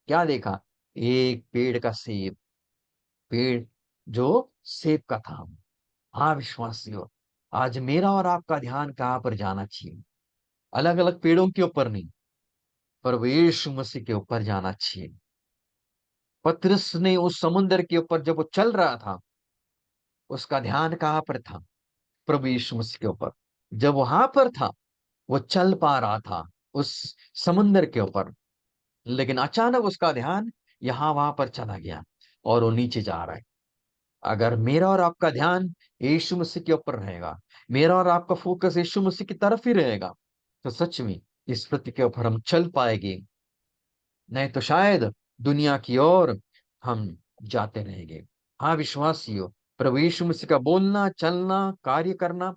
क्या देखा? एक पेड़ का सेब, पेड़ जो सेब का था। हाँ विश्वासियों, आज मेरा और आपका ध्यान कहाँ पर जाना चाहिए? अलग अलग पेड़ों के ऊपर नहीं, पर वो यीशु मसीह के ऊपर जाना चाहिए। पतरस ने उस समुद्र के ऊपर जब वो चल रहा था, उसका ध्यान कहाँ पर था? प्रभु यीशु मसीह के ऊपर। जब वहां पर था, वो चल पा रहा था उस समुद्र के ऊपर। लेकिन अचानक उसका ध्यान यहाँ वहां पर चला गया और वो नीचे जा रहा है। अगर मेरा और आपका ध्यान यीशु मसीह के ऊपर रहेगा, मेरा और आपका फोकस यीशु मसीह की तरफ ही रहेगा, तो सच में इस पृथ्वी के ऊपर हम चल पाएंगे। नहीं तो शायद दुनिया की ओर हम जाते रहेंगे। हाँ विश्वासियों, प्रभु यीशु मसीह का बोलना, चलना, कार्य करना,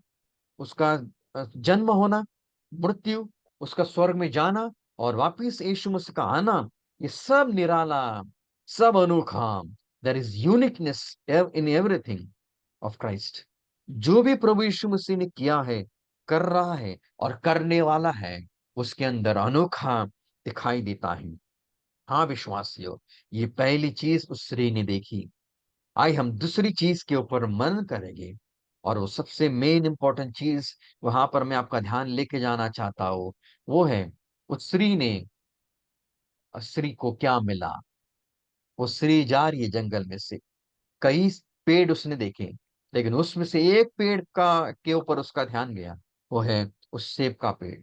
उसका जन्म होना, मृत्यु, उसका स्वर्ग में जाना और वापिस यीशु मसीह का आना, ये सब निराला, सब अनोखा। There is uniqueness in everything of Christ. जो भी प्रभु यीशु मसीह ने किया है, कर रहा है और करने वाला है, उसके अंदर अनोखा दिखाई देता है। हाँ विश्वासियों, ये पहली चीज उस स्त्री ने देखी। आइए हम दूसरी चीज के ऊपर मन करेंगे। और वो सबसे मेन इंपॉर्टेंट चीज वहां पर मैं आपका ध्यान लेके जाना चाहता हूँ, वो है उस स्त्री को क्या मिला? वो स्त्री जा रही है जंगल में से, कई पेड़ उसने देखे, लेकिन उसमें से एक पेड़ का के ऊपर उसका ध्यान गया, वो है उस सेब का पेड़।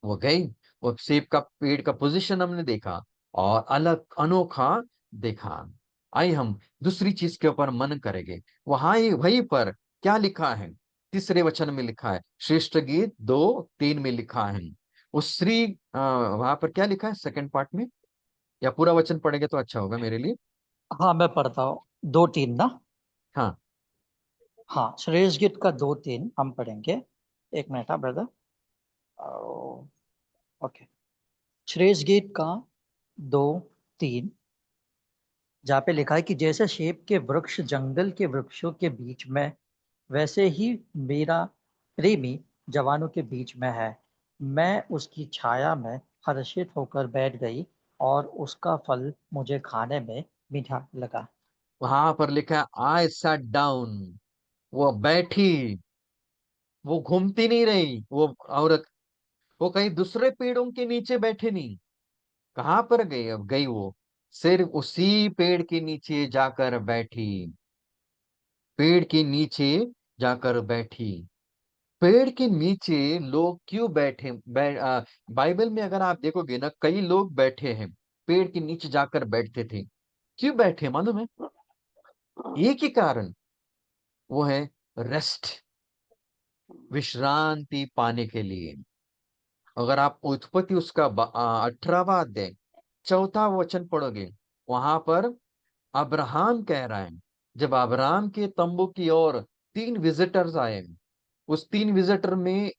वो गई, वो सेब का पेड़ का पोजीशन हमने देखा और अलग अनोखा देखा। आइए हम दूसरी चीज के ऊपर मन करेंगे। वहीं पर क्या लिखा है? तीसरे वचन में लिखा है, श्रेष्ठ गीत 2:3 में लिखा है। उस स्त्री वहां पर क्या लिखा है सेकंड पार्ट में? या पूरा वचन पढ़ेंगे तो अच्छा होगा मेरे लिए। हाँ मैं पढ़ता हूँ, 2-3 ना। हाँ। हाँ, श्रेष्ठ गीत का 2-3 हम पढ़ेंगे। एक मिनट, हाँ ब्रदर। ओके। श्रेष्ठ गीत का 2-3, जहाँ पे लिखा है कि जैसे सेब के वृक्ष जंगल के वृक्षों के बीच में, वैसे ही मेरा प्रेमी जवानों के बीच में है। मैं उसकी छाया में हर्षित होकर बैठ गई और उसका फल मुझे खाने में मीठा लगा। वहां पर लिखा है आई सैट डाउन। वो बैठी, वो घूमती नहीं रही वो औरत, वो कहीं दूसरे पेड़ों के नीचे बैठे नहीं। कहां पर गई? अब गई वो सिर्फ उसी पेड़ के नीचे जाकर बैठी, पेड़ के नीचे जाकर बैठी। पेड़ के नीचे लोग क्यों बाइबल में अगर आप देखोगे ना, कई लोग बैठे हैं, पेड़ के नीचे जाकर बैठते थे। क्यों बैठे मालूम है? एक ही कारण, वो है रेस्ट, विश्रांति पाने के लिए। अगर आप उत्पत्ति उसका 18वां अध्याय 4वां वचन पढ़ोगे, वहां पर अब्राहम कह रहा है, जब अब्राहम के तंबू की ओर 3 विजिटर्स आए, उस 3 विजिटर में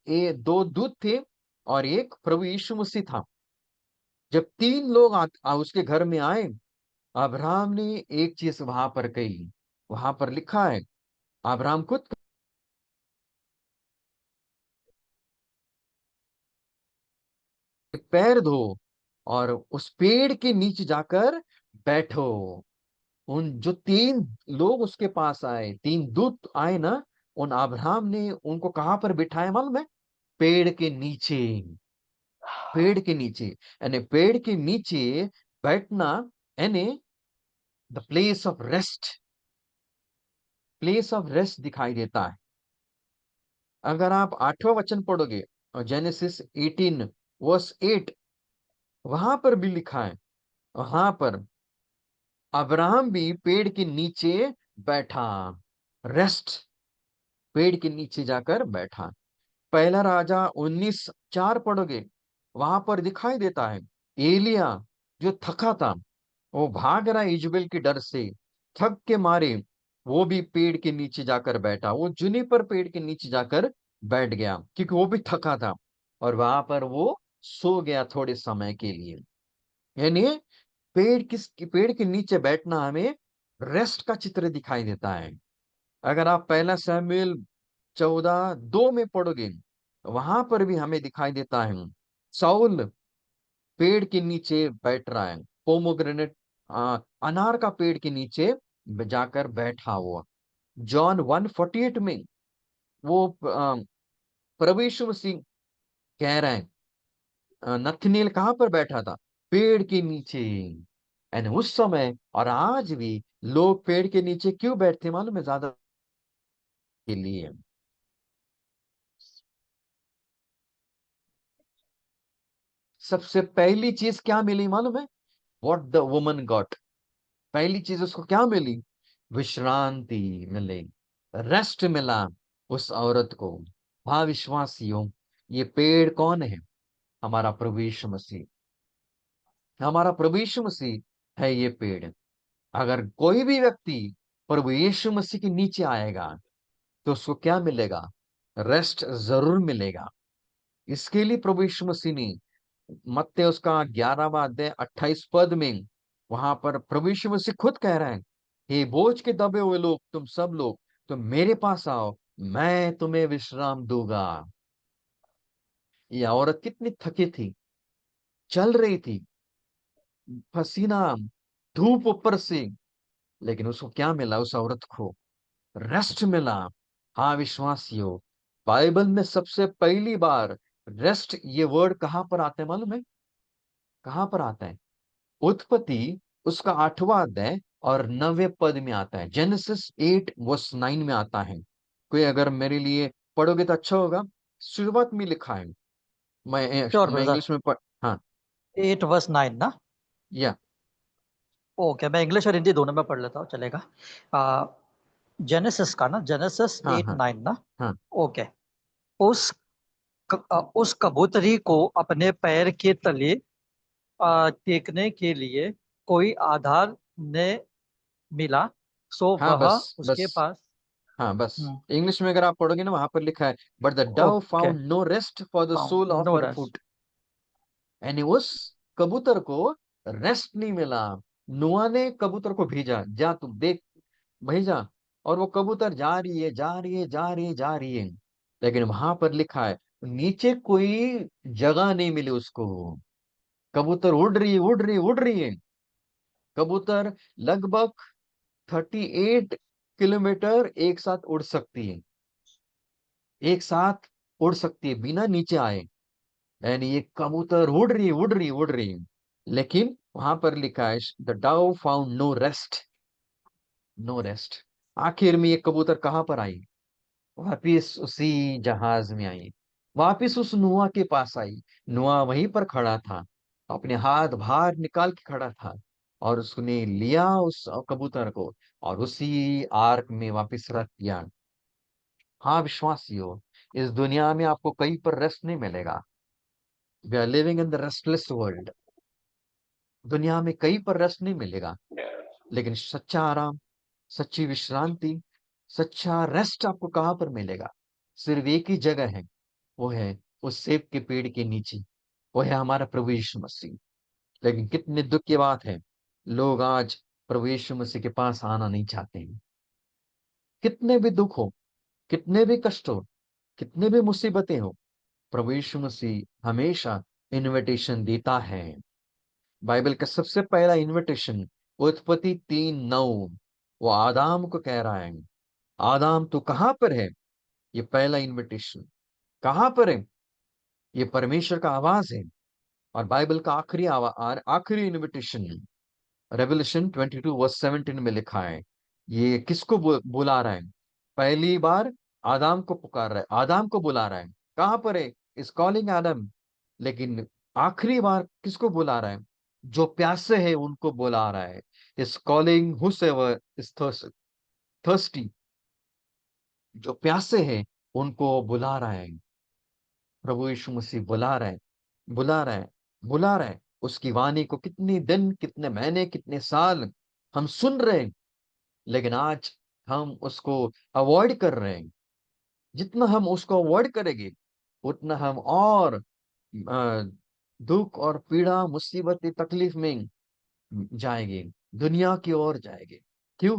2 दूत थे और एक प्रभु यीशु मसीह था। जब 3 लोग उसके घर में आए, अब्राहम ने एक चीज वहां पर कही। वहां पर लिखा है, अब्राहम खुद पैर धो और उस पेड़ के नीचे जाकर बैठो। उन जो 3 लोग उसके पास आए, 3 दूत आए ना, उन अब्राहम ने उनको कहां पर बिठाया मालूम है? पेड़ के नीचे। पेड़ के नीचे, यानी पेड़ के नीचे बैठना, यानी the place of rest, place of rest दिखाई देता है। अगर आप 8वां वचन पढ़ोगे, और जेनेसिस 18 वर्स 8, वहां पर भी लिखा है, वहां पर अब्राहम भी पेड़ के नीचे बैठा, रेस्ट, पेड़ के नीचे जाकर बैठा। पहला राजा 19:4 पढ़ोगे, वहां पर दिखाई देता है, एलिया जो थका था, वो भाग रहा है इजबेल के डर से, थक के मारे वो भी पेड़ के नीचे जाकर बैठा, वो जुनिपर पेड़ के नीचे जाकर बैठ गया, क्योंकि वो भी थका था, और वहां पर वो सो गया थोड़े समय के लिए। यानी पेड़ के नीचे बैठना हमें रेस्ट का चित्र दिखाई देता है। अगर आप 1 शमूएल 14:2 में पढ़ोगे, वहां पर भी हमें दिखाई देता है, साउल पेड़ के नीचे बैठ रहा है, पोमोग्रेनेट, अनार का पेड़ के नीचे जाकर बैठा हुआ। जॉन 1:48 में वो प्रभु यीशु मसीह कह रहे हैं, नथनील कहाँ पर बैठा था? पेड़ के नीचे। एंड उस समय और आज भी लोग पेड़ के नीचे क्यों बैठते मालूम है? ज्यादा के लिए। सबसे पहली चीज क्या मिली मालूम है? व्हाट द वुमन गॉट, पहली चीज उसको क्या मिली? विश्रांति मिली, रेस्ट मिला उस औरत को। हाँ विश्वासियों, ये पेड़ कौन है? हमारा प्रभु यीशु मसीह, हमारा प्रभु यीशु मसीह है ये पेड़। अगर कोई भी व्यक्ति प्रभु यीशु मसीह के नीचे आएगा, तो उसको क्या मिलेगा? रेस्ट जरूर मिलेगा। इसके लिए प्रभु यीशु मसीह ने मत्ते उसका 11वां अध्याय 28 पद में, वहां पर प्रभु यीशु मसीह खुद कह रहे हैं, हे बोझ के दबे हुए लोग, तुम सब लोग, तुम मेरे पास आओ, मैं तुम्हें विश्राम दूंगा। ये औरत कितनी थकी थी, चल रही थी, पसीना, धूप ऊपर से, लेकिन उसको क्या मिला? उस औरत को रेस्ट मिला। हाँ विश्वासियों, बाइबल में सबसे पहली बार रेस्ट ये वर्ड कहां पर आता है मालूम है? कहां पर आता है? उत्पत्ति उसका 8वां अध्याय और 9वें पद में आता है। जेनेसिस 8:9 में आता है। कोई अगर मेरे लिए पढ़ोगे तो अच्छा होगा। शुरुआत में लिखा है, मैं श्योर मैं ब्रदर। इंग्लिश में पढ़, हाँ। 8 वर्स 9 ना? या ओके, मैं इंग्लिश और हिंदी दोनों में पढ़ लेता हूँ, चलेगा। जेनेसिस का ना, जेनेसिस हाँ एट हाँ नाइन ना? हाँ ओके। उस उस कबूतरी को अपने पैर के तले टेकने के लिए कोई आधार न मिला, सो हाँ, वह बस बस, उसके पास। हाँ बस। हम्म। इंग्लिश में अगर आप पढ़ोगे ना, वहां पर लिखा है, but the dove okay. Found no rest for the sole of no her रस। फुट। यानी उस कबूतर को रेस्ट नहीं मिला। नुआ ने कबूतर को भेजा, जा तू देख, भेजा, और वो कबूतर जा रही है, जा रही है, जा रही है, जा रही है, लेकिन वहां पर लिखा है, नीचे कोई जगह नहीं मिली उसको। कबूतर उड़ रही है, उड़ रही है, उड़ रही है। कबूतर लगभग 38 किलोमीटर एक साथ उड़ सकती है, एक साथ उड़ सकती है बिना नीचे आए। यानी ये कबूतर उड़ रही है, उड़ रही है, उड़ रही है, लेकिन वहां पर लिखा है, the dove found no rest, no rest. आखिर में ये कबूतर कहां पर आई? वापिस उसी जहाज में आई, वापिस उस नुआ के पास आई। नुआ वहीं पर खड़ा था, अपने हाथ बाहर निकाल के खड़ा था, और उसने लिया उस कबूतर को और उसी आर्क में वापिस रख दिया। हाँ विश्वासियों, इस दुनिया में आपको कहीं पर रेस्ट नहीं मिलेगा। We are living in the restless world. दुनिया में कहीं पर रेस्ट नहीं मिलेगा, लेकिन सच्चा आराम, सच्ची विश्रांति, सच्चा रेस्ट आपको कहाँ पर मिलेगा? सिर्फ एक ही जगह है, वो है उस सेब के पेड़ के नीचे, वो है हमारा प्रभु यीशु मसीह। लेकिन कितने दुख की बात है, लोग आज प्रभु यीशु मसीह के पास आना नहीं चाहते हैं। कितने भी दुख हो, कितने भी कष्ट हो, कितने भी मुसीबतें हो, प्रभु यीशु मसीह हमेशा इनविटेशन देता है। बाइबल का सबसे पहला इनविटेशन उत्पत्ति 3:9, वो आदाम को कह रहा है, आदाम तू कहां पर है? ये पहला इनविटेशन। कहां पर है? ये परमेश्वर का आवाज है। और बाइबल का आखिरी इनविटेशन रेवल्यूशन 22:17 में लिखा है। ये किसको बुला रहा है? पहली बार आदाम को पुकार रहा है, आदाम को बुला रहा है। कहां पर है? इस कॉलिंग आदम। लेकिन आखिरी बार किसको बुला रहा है? जो प्यासे है उनको बुला रहा है। इस कॉलिंग हुसएवर इज थर्स्टी, जो प्यासे हैं उनको बुला रहा है। प्रभु यीशु मसीह बुला रहे हैं, बुला रहे हैं, बुला रहे हैं। उसकी वाणी को कितने दिन, कितने महीने, कितने साल हम सुन रहे हैं, लेकिन आज हम उसको अवॉइड कर रहे हैं। जितना हम उसको अवॉइड करेंगे, उतना हम और दुख और पीड़ा, मुसीबत, तकलीफ में जाएंगे, दुनिया की ओर जाएंगे। क्यों?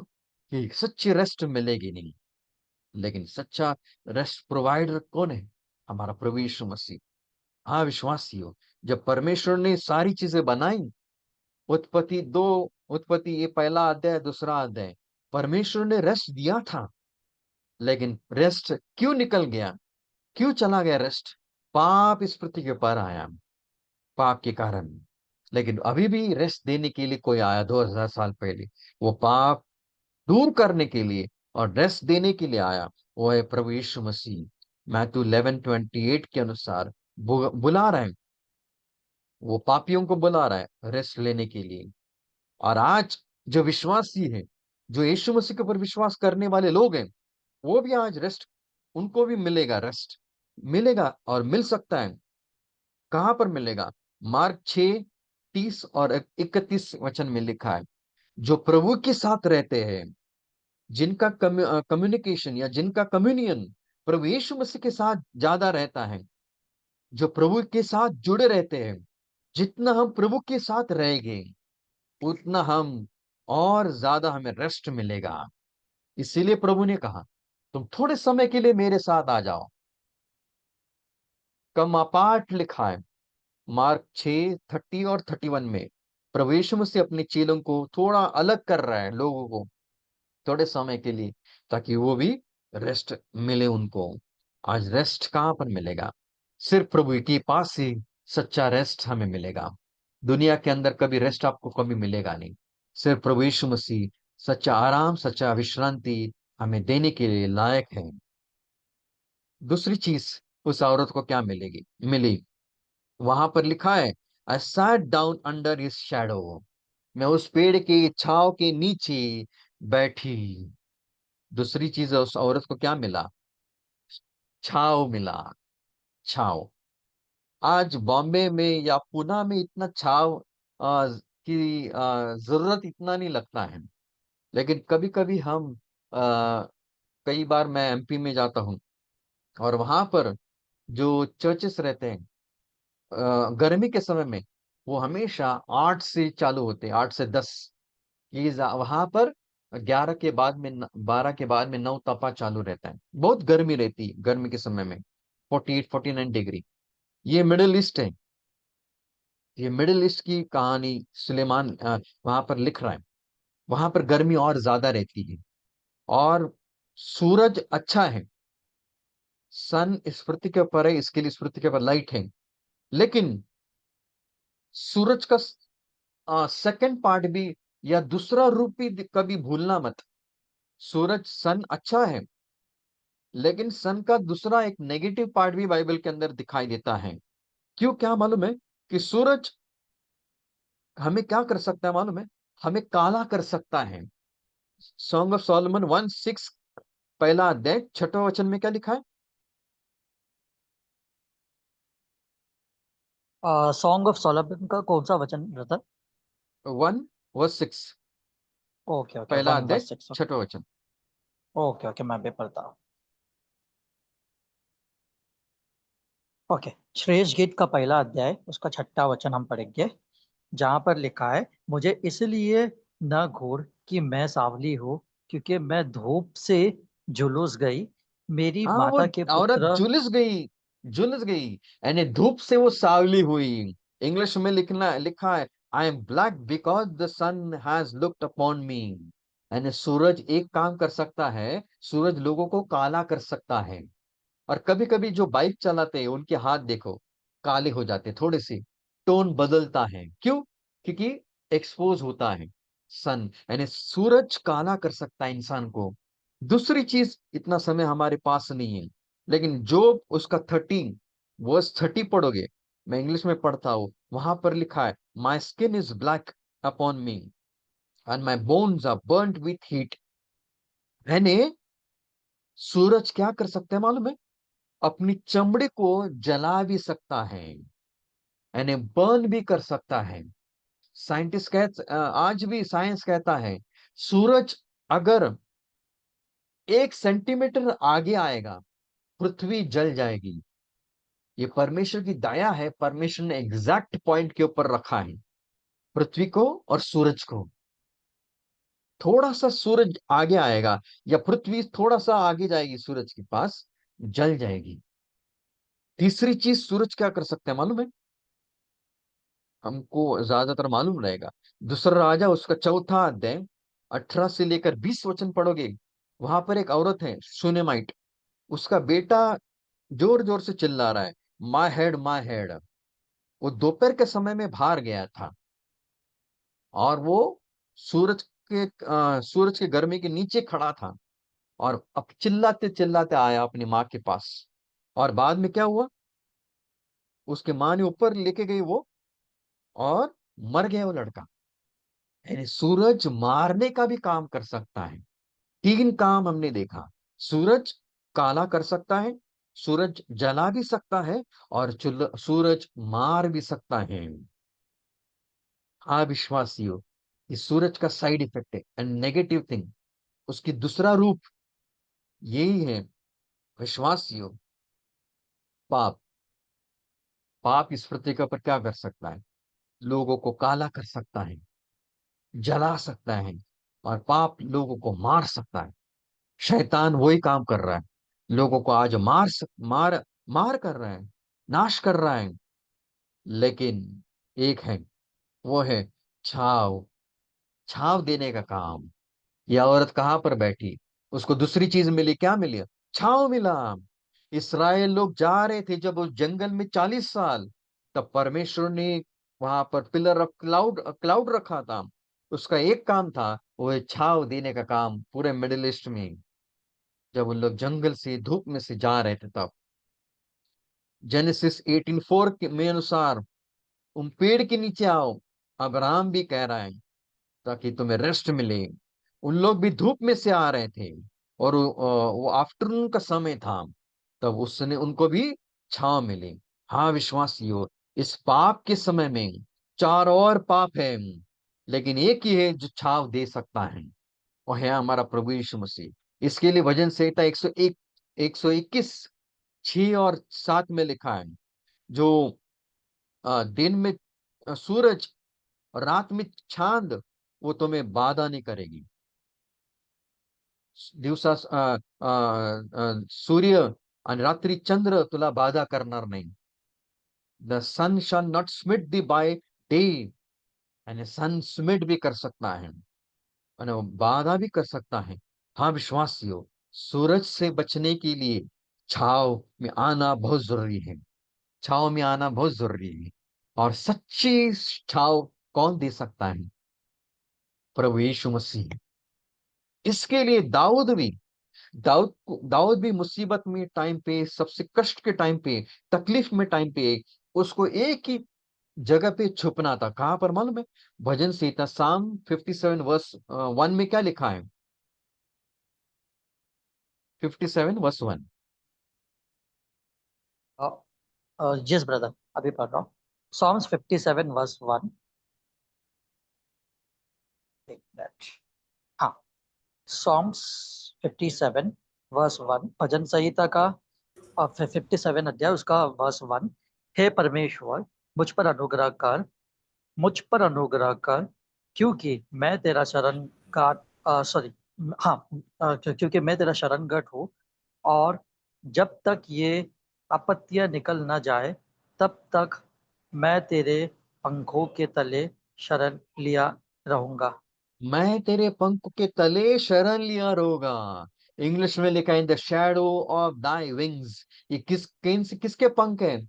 कि सच्ची रेस्ट मिलेगी नहीं। लेकिन सच्चा रेस्ट प्रोवाइडर कौन है? हमारा प्रभु यीशु मसीह। हाँ विश्वासियों, जब परमेश्वर ने सारी चीजें बनाई, उत्पत्ति ये पहला अध्याय, दूसरा अध्याय, परमेश्वर ने रेस्ट दिया था। लेकिन रेस्ट क्यों निकल गया? क्यों चला गया रेस्ट? पाप इस पृथ्वी के ऊपर आया, पाप के कारण। लेकिन अभी भी रेस्ट देने के लिए कोई आया 2000 साल पहले, वो पाप दूर करने के लिए और रेस्ट देने के लिए आया। वो है प्रभु यीशु मसीह। मैथ्यू 11:28 के अनुसार बुला रहे हैं, वो पापियों को बुला रहा है रेस्ट लेने के लिए। और आज जो विश्वासी है, जो यीशु मसीह के ऊपर विश्वास करने वाले लोग हैं, वो भी आज रेस्ट, उनको भी मिलेगा रेस्ट, मिलेगा और मिल सकता है। कहां पर मिलेगा? मार्क 6:30 और 31 वचन में लिखा है, जो प्रभु के साथ रहते हैं, जिनका कम्युनिकेशन या जिनका कम्युनियन प्रभु यीशु मसीह के साथ ज्यादा रहता है, जो प्रभु के साथ जुड़े रहते हैं, जितना हम प्रभु के साथ रहेंगे, उतना हम और ज्यादा हमें रेस्ट मिलेगा। इसीलिए प्रभु ने कहा, तुम थोड़े समय के लिए मेरे साथ आ जाओ। कम अपार्ट लिखा है मार्क 6:30 और 31 में। प्रभु यीशु मसीह अपने चेलों को थोड़ा अलग कर रहा है, लोगों को थोड़े समय के लिए, ताकि वो भी रेस्ट मिले उनको। आज रेस्ट कहां पर मिलेगा? सिर्फ प्रभु के पास ही सच्चा रेस्ट हमें मिलेगा। दुनिया के अंदर कभी रेस्ट आपको कभी मिलेगा नहीं। सिर्फ प्रभु यीशु मसीह सच्चा आराम, सच्चा विश्रांति हमें देने के लिए लायक है। दूसरी चीज, उस औरत को क्या मिली? वहां पर लिखा है, I sat down under his shadow. मैं उस पेड़ की छांव के नीचे बैठी। दूसरी चीज, उस औरत को क्या मिला? छाव मिला, छाव। आज बॉम्बे में या पुणे में इतना छाव की जरूरत इतना नहीं लगता है। लेकिन कभी कभी हम आ, कई बार मैं एमपी में जाता हूँ, और वहां पर जो चर्चेस रहते हैं, गर्मी के समय में वो हमेशा 8 से चालू होते हैं, 8 से 10। वहां पर 11 के बाद में 12 के बाद में 9 तपा चालू रहता है। बहुत गर्मी रहती है गर्मी के समय में, 48-49 डिग्री। ये मिडिल ईस्ट है। ये मिडिल ईस्ट की कहानी सुलेमान वहां पर लिख रहा है। वहां पर गर्मी और ज्यादा रहती है, और सूरज अच्छा है, सन इस पृथ्वी के ऊपर है, इसके लिए इस पृथ्वी के ऊपर लाइट है। लेकिन सूरज का सेकंड पार्ट भी या दूसरा रूप भी कभी भूलना मत। सूरज सन अच्छा है, लेकिन सन का दूसरा एक नेगेटिव पार्ट भी बाइबल के अंदर दिखाई देता है। क्यों, क्या मालूम है? कि सूरज हमें क्या कर सकता है मालूम है? हमें काला कर सकता है। सॉन्ग ऑफ सोलोमन 1:6, पहला अध्याय 6वां वचन में क्या लिखा है? सॉन्ग ऑफ सोलोमन का कौन सा वचन ब्रदर? 1:6, ओके ओके, पहला वन अध्याय वर्स सिक्स 6वां वचन। ओके ओके, मैं भी पढ़ता हूँ। ओके, श्रेष्ठ गीत का पहला अध्याय उसका 6वां वचन हम पढ़ेंगे, जहाँ पर लिखा है, मुझे इसलिए न घूर कि मैं सांवली हूँ, क्योंकि मैं धूप से झुलस गई। मेरी हाँ, वो माता के औरत पुत्र। झुलस गई यानी धूप से वो सांवली हुई। इंग्लिश में लिखा है, I am black because the sun has looked upon me. यानी सूरज एक काम कर सकता है, सूरज लोगों को काला कर सकता है। और कभी कभी जो बाइक चलाते हैं उनके हाथ देखो, काले हो जाते, थोड़े से टोन बदलता है। क्यों? क्योंकि एक्सपोज होता है सन, यानी सूरज काला कर सकता है इंसान को। दूसरी चीज, इतना समय हमारे पास नहीं है, लेकिन जो उसका 13 वर्स 30 पढ़ोगे, मैं इंग्लिश में पढ़ता हूं, वहां पर लिखा है, my skin is black upon me and my bones are burned with heat. यानी सूरज क्या कर सकते हैं मालूम है? अपनी चमड़ी को जला भी सकता है, यानी बर्न भी कर सकता है। आज भी साइंस कहता है, सूरज अगर 1 सेंटीमीटर आगे आएगा, पृथ्वी जल जाएगी। ये परमेश्वर की दया है, परमेश्वर ने एग्जैक्ट पॉइंट के ऊपर रखा है पृथ्वी को और सूरज को। थोड़ा सा सूरज आगे आएगा या पृथ्वी थोड़ा सा आगे जाएगी सूरज के पास, जल जाएगी। तीसरी चीज सूरज क्या कर सकते हैं मालूम है? हमको ज्यादातर मालूम रहेगा, दूसरा राजा उसका 4 अध्याय 18 से लेकर 20 वचन पढ़ोगे, वहां पर एक औरत है सुनेमाइट, उसका बेटा जोर जोर से चिल्ला रहा है, माय हेड माय हेड। वो दोपहर के समय में बाहर गया था, और वो सूरज के गर्मी के नीचे खड़ा था, और अब चिल्लाते चिल्लाते आया अपनी माँ के पास। और बाद में क्या हुआ? उसके माँ ने ऊपर लेके गई वो, और मर गया वो लड़का। यानी सूरज मारने का भी काम कर सकता है। 3 काम हमने देखा, सूरज काला कर सकता है, सूरज जला भी सकता है, और सूरज मार भी सकता है। हाँ विश्वासियों, ये सूरज का साइड इफेक्ट है एंड नेगेटिव थिंग, उसकी दूसरा रूप यही है विश्वासियों, पाप। पाप इस पृथ्वी के ऊपर क्या कर सकता है? लोगों को काला कर सकता है, जला सकता है, और पाप लोगों को मार सकता है। शैतान वही काम कर रहा है, लोगों को आज मार मार कर रहा है, नाश कर रहा है। लेकिन एक है, वो है छाव, छाव देने का काम। यह औरत कहां पर बैठी? उसको दूसरी चीज मिली, क्या मिली? छाव मिला। इसराइल लोग जा रहे थे जब उस जंगल में 40 साल, तब परमेश्वर ने वहां पर पिलर ऑफ क्लाउड रखा था। उसका एक काम था, वो है छाव देने का काम पूरे मिडिल ईस्ट में। जब उन लोग जंगल से धूप में से जा रहे थे, तब जेनेसिस 18:4 में अनुसार, उन पेड़ के नीचे आओ, अब्राहम भी कह रहा है, ताकि तुम्हें रेस्ट मिले। उन लोग भी धूप में से आ रहे थे, और वो आफ्टरनून का समय था, तब उसने उनको भी छांव मिली। हाँ विश्वासियों, इस पाप के समय में 4 और पाप है, लेकिन एक ही है जो छाव दे सकता है, वो है हमारा प्रभु यीशु मसीह। इसके लिए भजन संहिता 121 6 और 7 में लिखा है, जो दिन में सूरज और रात में चांद, वो तुम्हें बाधा नहीं करेगी। दिवसा सूर्य आणि रात्री चंद्र तुला बाधा करणार नाही। The sun shall not smite thee by day, यानी सन स्मिट भी कर सकता है, यानी वो बाधा भी कर सकता है। हाँ विश्वासियों, सूरज से बचने के लिए छाव में आना बहुत जरूरी है, छाव में आना बहुत जरूरी है। और सच्ची छाव कौन दे सकता है? प्रभु यीशु मसीह। इसके लिए दाऊद भी मुसीबत में टाइम पे, सबसे कष्ट के टाइम पे, तकलीफ में टाइम पे, उसको एक ही जगह पे छुपना था। कहां पर मालूम है? भजन संहिता साम 57 वर्स 1 में क्या लिखा है? 57 वर्स 1। यस ब्रदर, अभी पढ़ रहा हूँ। Psalms 57 verse 1। एक मिनट। हाँ, Psalms 57 वर्स 1, भजन संहिता का 57 अध्याय, उसका वर्स 1। हे परमेश्वर, मुझ पर अनुग्रह कर, मुझ पर अनुग्रह कर, क्योंकि मैं तेरा शरणगार सॉरी हाँ क्योंकि मैं तेरा शरणगढ़ हूँ। और जब तक ये आपत्तियां निकल न जाए, तब तक मैं तेरे पंखों के तले शरण लिया रहूंगा। मैं तेरे पंख के तले शरण लिया रहूंगा। इंग्लिश में लिखा है, in the shadow of thy wings. ये किसके पंख है?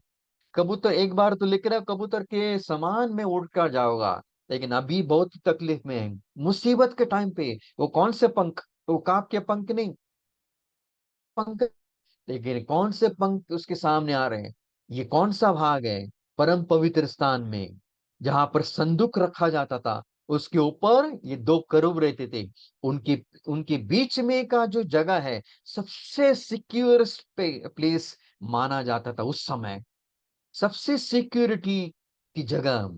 कबूतर, एक बार तो लिख रहा है, कबूतर के समान में उड़ कर जाओगा। लेकिन अभी बहुत तकलीफ में है, मुसीबत के टाइम पे। वो कौन से पंख? वो काक के पंख नहीं, पंख। लेकिन कौन से पंख उसके सामने आ रहे हैं? ये कौन सा भाग है? परम पवित्र स्थान में, जहां पर संदूक रखा जाता था, उसके ऊपर ये दो करूब रहते थे। उनके उनके बीच में का जो जगह है, सबसे सिक्योर प्लेस माना जाता था उस समय। सबसे सिक्योरिटी की जगह,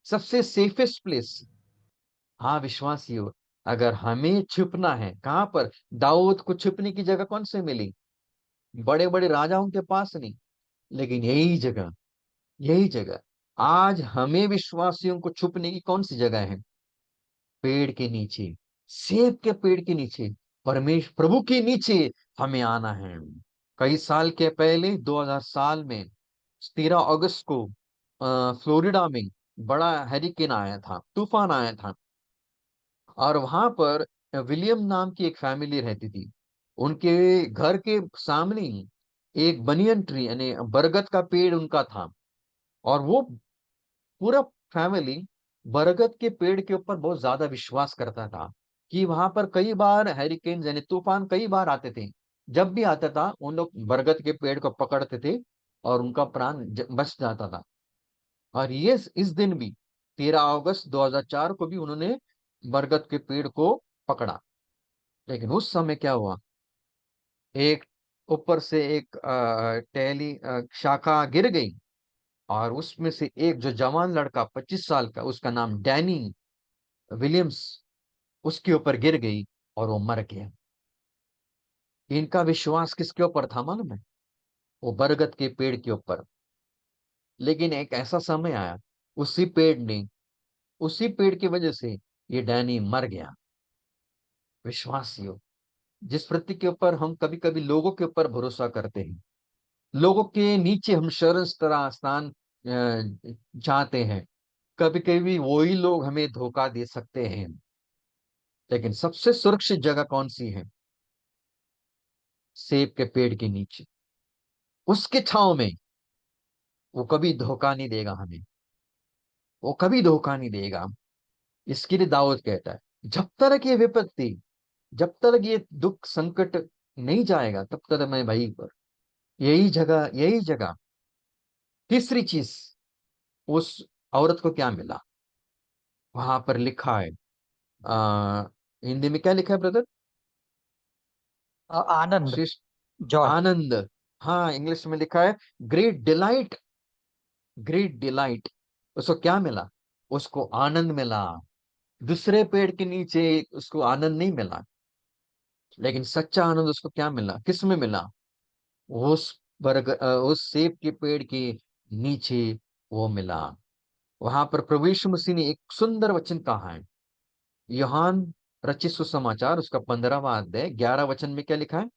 सबसे सेफेस्ट प्लेस। हाँ विश्वासियों, अगर हमें छुपना है, कहां पर? दाऊद को छुपने की जगह कौन से मिली? बड़े बड़े राजाओं के पास नहीं, लेकिन यही जगह आज हमें विश्वासियों को छुपने की कौन सी जगह है? पेड़ के नीचे, सेब के पेड़ के नीचे, परमेश्वर प्रभु के नीचे हमें आना है। कई साल के पहले, 2000 साल में 13 अगस्त को फ्लोरिडा में बड़ा हैरिकेन आया था, तूफान आया था। और वहां पर विलियम नाम की एक फैमिली रहती थी। उनके घर के सामने ही एक बनियन ट्री, यानी बरगद का पेड़ उनका था। और वो पूरा फैमिली बरगद के पेड़ के ऊपर बहुत ज्यादा विश्वास करता था, कि वहां पर कई बार हैरिकेन यानी तूफान कई बार आते थे। जब भी आता था, उन लोग बरगद के पेड़ को पकड़ते थे और उनका प्राण बच जाता था। और ये इस दिन भी 13 अगस्त 2004 को भी उन्होंने बरगद के पेड़ को पकड़ा। लेकिन उस समय क्या हुआ? एक ऊपर से एक शाखा गिर गई, और उसमें से एक जो जवान लड़का 25 साल का, उसका नाम डैनी विलियम्स, उसके ऊपर गिर गई और वो मर गया। इनका विश्वास किसके ऊपर था मालूम है? वो बरगद के पेड़ के ऊपर। लेकिन एक ऐसा समय आया, उसी पेड़ ने, उसी पेड़ की वजह से ये डैनी मर गया। विश्वासियों, जिस प्रति के ऊपर हम कभी कभी लोगों के ऊपर भरोसा करते हैं, लोगों के नीचे हम शरण स्थान चाहते हैं, कभी कभी वही लोग हमें धोखा दे सकते हैं। लेकिन सबसे सुरक्षित जगह कौन सी है? सेब के पेड़ के नीचे, उसके छांव में। वो कभी धोखा नहीं देगा हमें, वो कभी धोखा नहीं देगा। इसके लिए दाऊद कहता है, जब तक ये विपत्ति, जब तक ये दुख संकट नहीं जाएगा, तब तक मैं भाई पर, यही जगह। तीसरी चीज, उस औरत को क्या मिला? वहां पर लिखा है, आ, हिंदी में क्या लिखा है ब्रदर? आनंद, शिष्ट, जॉय। आनंद। हाँ, इंग्लिश में लिखा है ग्रेट डिलाइट, ग्रेट डिलाइट। उसको क्या मिला? उसको आनंद मिला। दूसरे पेड़ के नीचे उसको आनंद नहीं मिला, लेकिन सच्चा आनंद उसको क्या मिला? किस में मिला? उस उस सेब के पेड़ के नीचे वो मिला। वहां पर प्रभु यीशु मसीह ने एक सुंदर वचन कहा है। यूहान रचित सुसमाचार, उसका 15वां अध्याय 11 वचन में क्या लिखा है?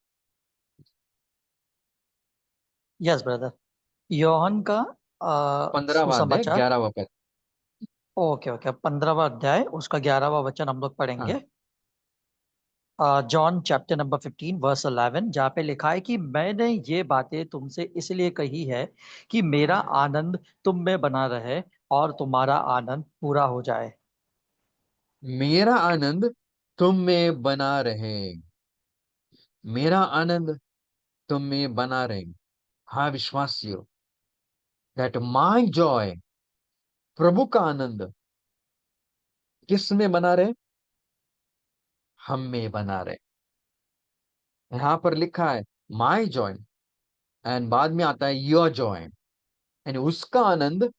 यस ब्रदर, योहन का 15वां अध्याय सुसमाचार। 11वां पद। ओके ओके, 15वां अध्याय उसका 11वां वचन हम लोग हाँ। पढ़ेंगे। जॉन चैप्टर नंबर 15 वर्स 11, जहाँ पे लिखा है कि मैंने ये बातें तुमसे इसलिए कही है कि मेरा आनंद तुम में बना रहे और तुम्हारा आनंद पूरा हो जाए। मेरा आनंद तुम में बना रहे। मेरा आनंद तुम में बना रहे। हाँ विश्वासियों, दैट माई जॉय, प्रभु का आनंद किस में बना रहे? हम में बना रहे। यहां पर लिखा है माई जॉय, एंड बाद में आता है योर जॉय, यानी उसका आनंद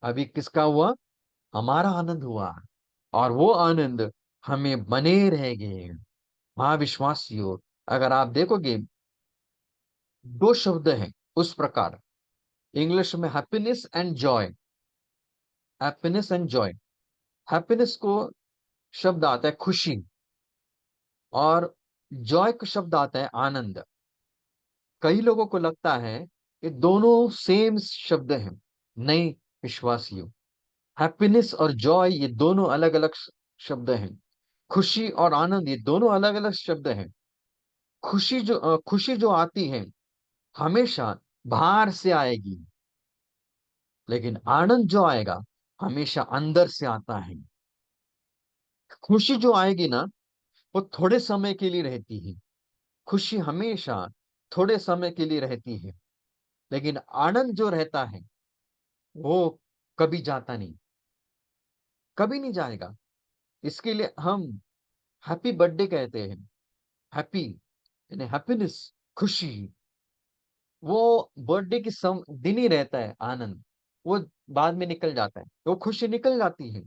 अभी किसका हुआ? हमारा आनंद हुआ, और वो आनंद हमें बने रहेंगे। हाँ विश्वासियों, अगर आप देखोगे, दो शब्द हैं उस प्रकार, इंग्लिश में happiness and Joy. Happiness and Joy, happiness को शब्द आता है खुशी, और जॉय का शब्द आता है आनंद। कई लोगों को लगता है कि दोनों सेम शब्द हैं। नहीं विश्वासियों, हैप्पीनेस और जॉय ये दोनों अलग अलग शब्द हैं। खुशी और आनंद ये दोनों अलग अलग शब्द हैं। खुशी जो आती है हमेशा बाहर से आएगी, लेकिन आनंद जो आएगा हमेशा अंदर से आता है। खुशी जो आएगी ना, वो थोड़े समय के लिए रहती है। खुशी हमेशा थोड़े समय के लिए रहती है, लेकिन आनंद जो रहता है वो कभी जाता नहीं, कभी नहीं जाएगा। इसके लिए हम हैप्पी बर्थडे कहते हैं। हैप्पी यानी हैप्पीनेस, खुशी, वो बर्थडे की दिन ही रहता है। आनंद वो बाद में निकल जाता है, वो खुशी निकल जाती है,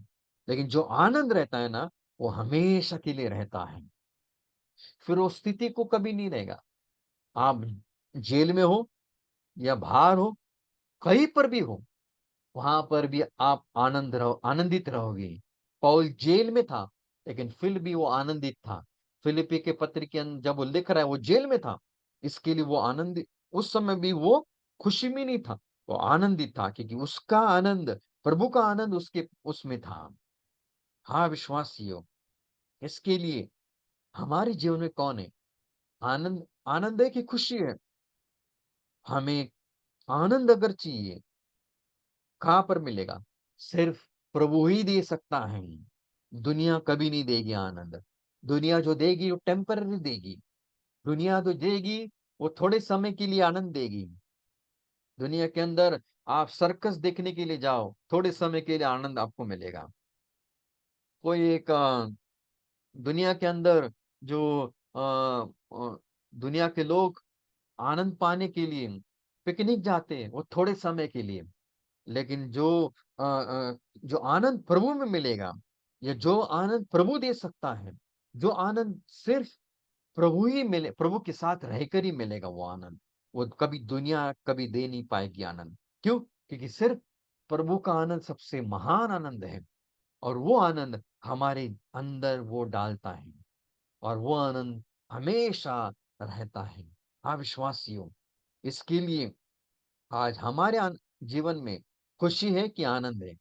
लेकिन जो आनंद रहता है ना, वो हमेशा के लिए रहता है। फिर वो स्थिति को कभी नहीं रहेगा। आप जेल में हो या बाहर हो, कहीं पर भी हो, वहां पर भी आप आनंदित रहोगे। पौल जेल में था, लेकिन फिर भी वो आनंदित था। फिलिपी के पत्र के अंदर जब वो लिख रहा है, वो जेल में था, इसके लिए वो आनंदित, उस समय भी वो खुशी में नहीं था, वो आनंदित था, क्योंकि उसका आनंद, प्रभु का आनंद उसके उसमें था। हाँ विश्वासियों, इसके लिए हमारे जीवन में कौन है? आनंद, आनंद है कि खुशी है? हमें आनंद अगर चाहिए, कहां पर मिलेगा? सिर्फ प्रभु ही दे सकता है। दुनिया कभी नहीं देगी आनंद। दुनिया जो देगी वो टेम्पररी देगी। दुनिया जो देगी वो थोड़े समय के लिए आनंद देगी। दुनिया के अंदर आप सर्कस देखने के लिए जाओ, थोड़े समय के लिए आनंद आपको मिलेगा। कोई एक दुनिया के अंदर जो दुनिया के लोग आनंद पाने के लिए पिकनिक जाते हैं, वो थोड़े समय के लिए। लेकिन जो आनंद प्रभु में मिलेगा, या जो आनंद प्रभु दे सकता है, जो आनंद सिर्फ प्रभु ही मिले, प्रभु के साथ रहकर ही मिलेगा, वो आनंद वो कभी दुनिया कभी दे नहीं पाएगी आनंद। क्यों? क्योंकि सिर्फ प्रभु का आनंद सबसे महान आनंद है, और वो आनंद हमारे अंदर वो डालता है, और वो आनंद हमेशा रहता है। हाँ विश्वासियों, इसके लिए आज हमारे जीवन में खुशी है कि आनंद है?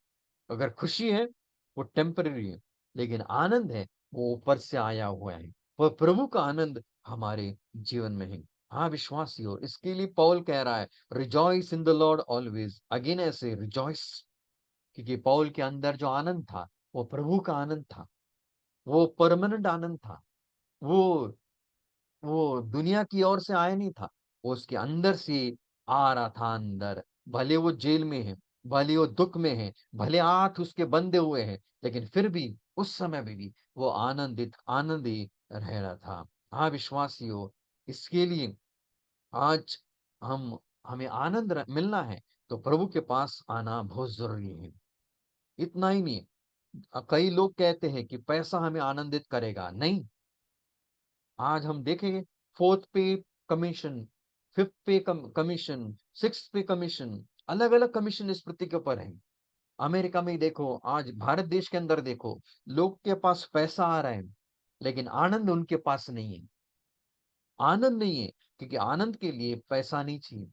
अगर खुशी है वो टेम्पररी है, लेकिन आनंद है वो ऊपर से आया हुआ है। वो प्रभु का आनंद हमारे जीवन में है। हाँ विश्वासियों, इसके लिए पौल कह रहा है rejoice in the Lord always. Again ऐसे रिजॉइस, क्योंकि पौल के अंदर जो आनंद था वो प्रभु का आनंद था, वो परमानेंट आनंद था। वो वो दुनिया की ओर से आया नहीं था, वो उसके अंदर से आ रहा था अंदर। भले वो जेल में है, भले वो दुख में है, भले हाथ उसके बंधे हुए हैं, लेकिन फिर भी उस समय में भी वो आनंदी रह रहा था। हाँ विश्वासियों, इसके लिए आज हम हमें मिलना है, तो प्रभु के पास आना बहुत जरूरी है। इतना ही नहीं, कई लोग कहते हैं कि पैसा हमें आनंदित करेगा। नहीं, आज हम देखेंगे, फोर्थ पे कमीशन, फिफ्थ पे कमीशन, सिक्स पे कमीशन, अलग अलग कमीशन इस पृथ्वी के ऊपर है। अमेरिका में ही देखो, आज भारत देश के अंदर देखो, लोग के पास पैसा आ रहा है, लेकिन आनंद उनके पास नहीं है। आनंद नहीं है, क्योंकि आनंद के लिए पैसा नहीं चाहिए।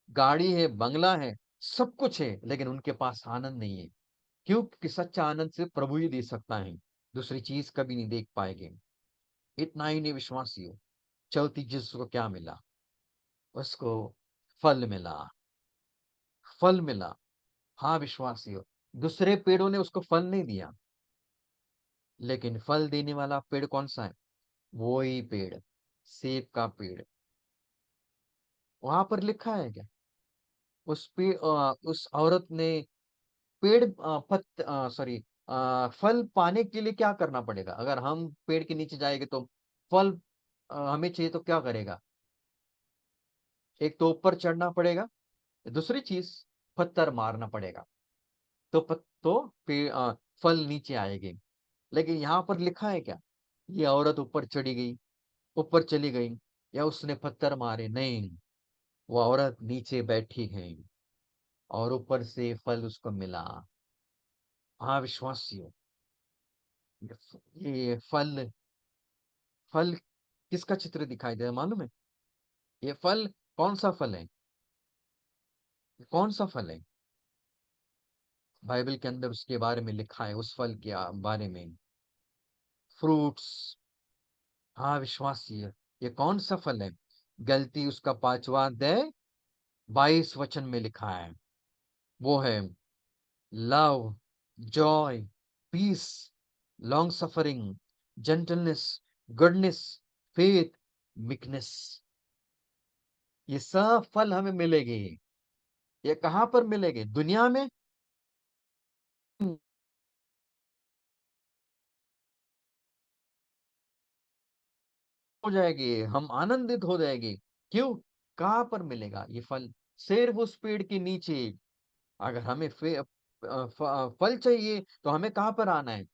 गाड़ी है, बंगला है, सब कुछ है, लेकिन उनके पास आनंद नहीं है। क्यों? क्योंकि सच्चा आनंद सिर्फ प्रभु ही दे सकता है, दूसरी चीज कभी नहीं देख पाएंगे। इतना ही नहीं विश्वासियों, चलती जिसको को क्या मिला? उसको फल मिला, फल मिला। हाँ विश्वासियों, दूसरे पेड़ों ने उसको फल नहीं दिया, लेकिन फल देने वाला पेड़ कौन सा है? वो ही पेड़, सेब का पेड़। वहां पर लिखा है क्या? उस औरत ने पेड़ सॉरी फल पाने के लिए क्या करना पड़ेगा? अगर हम पेड़ के नीचे जाएंगे तो फल हमें चाहिए तो क्या करेगा? एक तो ऊपर चढ़ना पड़ेगा, दूसरी चीज पत्थर मारना पड़ेगा, फल नीचे आएंगे। लेकिन यहाँ पर लिखा है क्या? ये औरत ऊपर चढ़ी गई, ऊपर चली गई, या उसने पत्थर मारे? नहीं, वो औरत नीचे बैठी है और ऊपर से फल उसको मिला। हाँ विश्वासियों, ये फल फल किसका चित्र दिखाई दे रहा है मालूम है? ये फल कौन सा फल है? कौन सा फल है? बाइबल के अंदर उसके बारे में लिखा है, उस फल के बारे में, फ्रूट्स। हाँ विश्वासियों, ये कौन सा फल है? गलती उसका 5वां अध्याय 22 वचन में लिखा है। वो है love, joy, peace, long suffering, gentleness, goodness, faith, meekness. ये सब फल हमें मिलेंगे। ये कहाँ पर मिलेंगे? दुनिया में हो जाएगी, हम आनंदित हो जाएंगे। क्यों? कहाँ पर मिलेगा ये फल? सिर्फ उस पेड़ के नीचे। अगर हमें फल चाहिए तो हमें कहाँ पर आना है?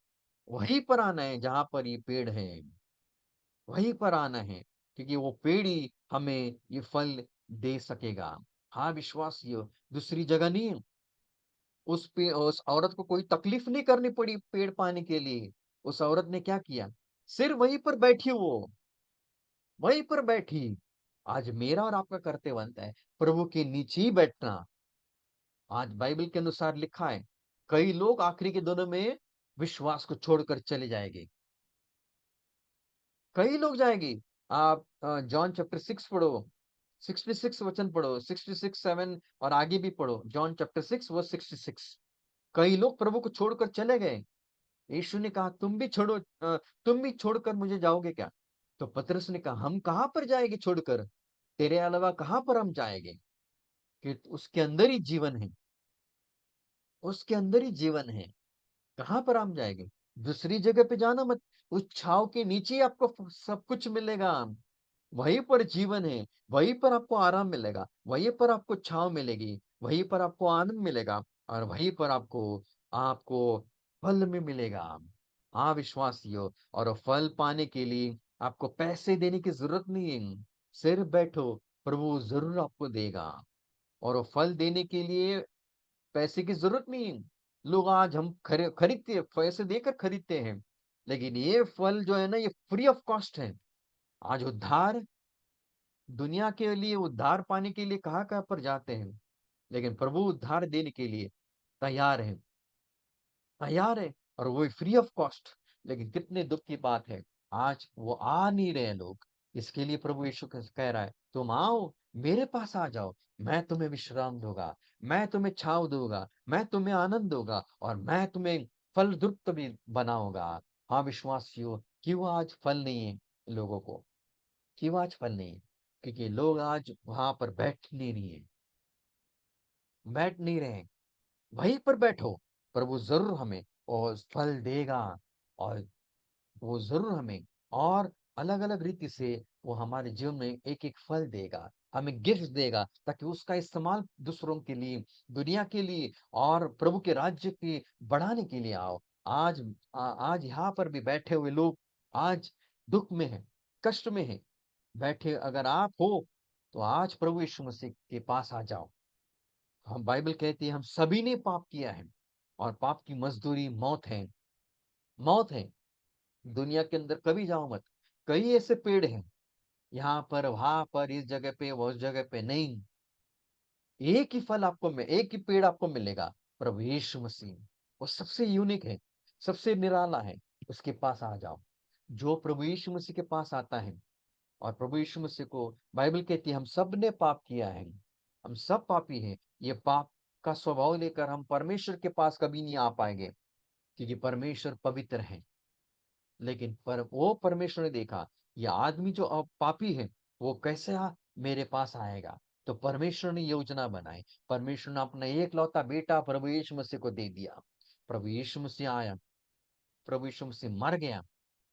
वहीं पर आना है जहां पर ये पेड़ है, वहीं पर आना है, क्योंकि वो पेड़ ही हमें ये फल दे सकेगा। हाँ विश्वासियों, दूसरी जगह नहीं। उस औरत को कोई तकलीफ नहीं करनी पड़ी पेड़ पाने के लिए। उस औरत ने क्या किया? सिर्फ वहीं पर बैठी, वो वहीं पर बैठी। आज मेरा और आपका कर्तव्य बनता है प्रभु के नीचे ही बैठना। आज बाइबल के अनुसार लिखा है, कई लोग आखिरी के दिनों में विश्वास को छोड़कर चले जाएंगे। कई लोग जाएंगे। आप जॉन चैप्टर 6 पढ़ो, 66 वचन पढ़ो, 66 7 और आगे भी पढ़ो। John chapter 6 verse 66। कई लोग प्रभु को छोड़कर चले गए। यीशु ने कहा, तुम भी छोड़कर मुझे जाओगे क्या? तो पतरस ने कहा, हम कहां पर जाएंगे छोड़कर? तेरे अलावा कहां पर हम जाएंगे? कि उसके अंदर ही जीवन है, उसके अंदर ही जीवन है। कहां पर हम जाएंगे? दूसरी जगह पे जाना मत। उस छाव के नीचे ही आपको सब कुछ मिलेगा। वहीं पर जीवन है, वहीं पर आपको आराम मिलेगा, वहीं पर आपको छाव मिलेगी, वहीं पर आपको आनंद मिलेगा, और वहीं पर आपको आपको फल में मिलेगा। हाँ विश्वासियों, और वो फल पाने के लिए आपको पैसे देने की जरूरत नहीं है। सिर्फ बैठो, प्रभु जरूर आपको देगा। और वो फल देने के लिए पैसे की जरूरत नहीं है। लोग आज हम खरीदते, पैसे देकर खरीदते हैं, लेकिन ये फल जो है ना, ये फ्री ऑफ कॉस्ट है। आज उद्धार, दुनिया के लिए उद्धार पाने के लिए कहाँ कहाँ पर जाते हैं, लेकिन प्रभु उद्धार देने के लिए तैयार है, तैयार है, और वो फ्री ऑफ कॉस्ट। लेकिन कितने दुख की बात है, आज वो आ नहीं रहे लोग। इसके लिए प्रभु यीशु कह रहा है, तुम आओ, मेरे पास आ जाओ, मैं तुम्हें विश्राम दूंगा, मैं तुम्हें छाव दूंगा, मैं तुम्हें आनंद दूंगा, और मैं तुम्हें फल द्रुप्त भी बनाऊंगा। हाँ विश्वासियों, क्यों आज फल नहीं है लोगों को? क्यों आज फल नहीं है? क्योंकि लोग आज वहां पर बैठ नहीं रहे। वहीं पर बैठो, प्रभु जरूर हमें और फल देगा। और वो जरूर हमें और अलग अलग रीति से वो हमारे जीवन में एक एक फल देगा, हमें गिफ्ट देगा, ताकि उसका इस्तेमाल दूसरों के लिए, दुनिया के लिए, और प्रभु के राज्य के बढ़ाने के लिए आओ। आज आज यहाँ पर भी बैठे हुए लोग आज दुख में हैं, कष्ट में हैं। बैठे अगर आप हो तो आज प्रभु यीशु मसीह के पास आ जाओ। हम बाइबल कहती है, हम सभी ने पाप किया है, और पाप की मजदूरी मौत है। मौत है। दुनिया के अंदर कभी जाओ मत, कई ऐसे पेड़ हैं, यहाँ पर वहां पर, इस जगह पे वो उस जगह पे नहीं। एक ही फल आपको एक ही पेड़ आपको मिलेगा, प्रभु यीशु मसीह। वो सबसे यूनिक है, सबसे निराला है। उसके पास आ जाओ। जो प्रभु यीशु मसीह के पास आता है, और प्रभु यीशु मसीह को, बाइबल कहती है, हम सब ने पाप किया है, हम सब पापी हैं। ये पाप का स्वभाव लेकर हम परमेश्वर के पास कभी नहीं आ पाएंगे, क्योंकि परमेश्वर पवित्र है। लेकिन पर वो परमेश्वर ने देखा, ये आदमी जो पापी है, वो कैसे मेरे पास आएगा? तो परमेश्वर ने योजना बनाई। परमेश्वर ने अपना एकलौता बेटा प्रभु यीशु मसीह को दे दिया। प्रभु यीशु मसीह आया, प्रभु यीशु मसीह मर गया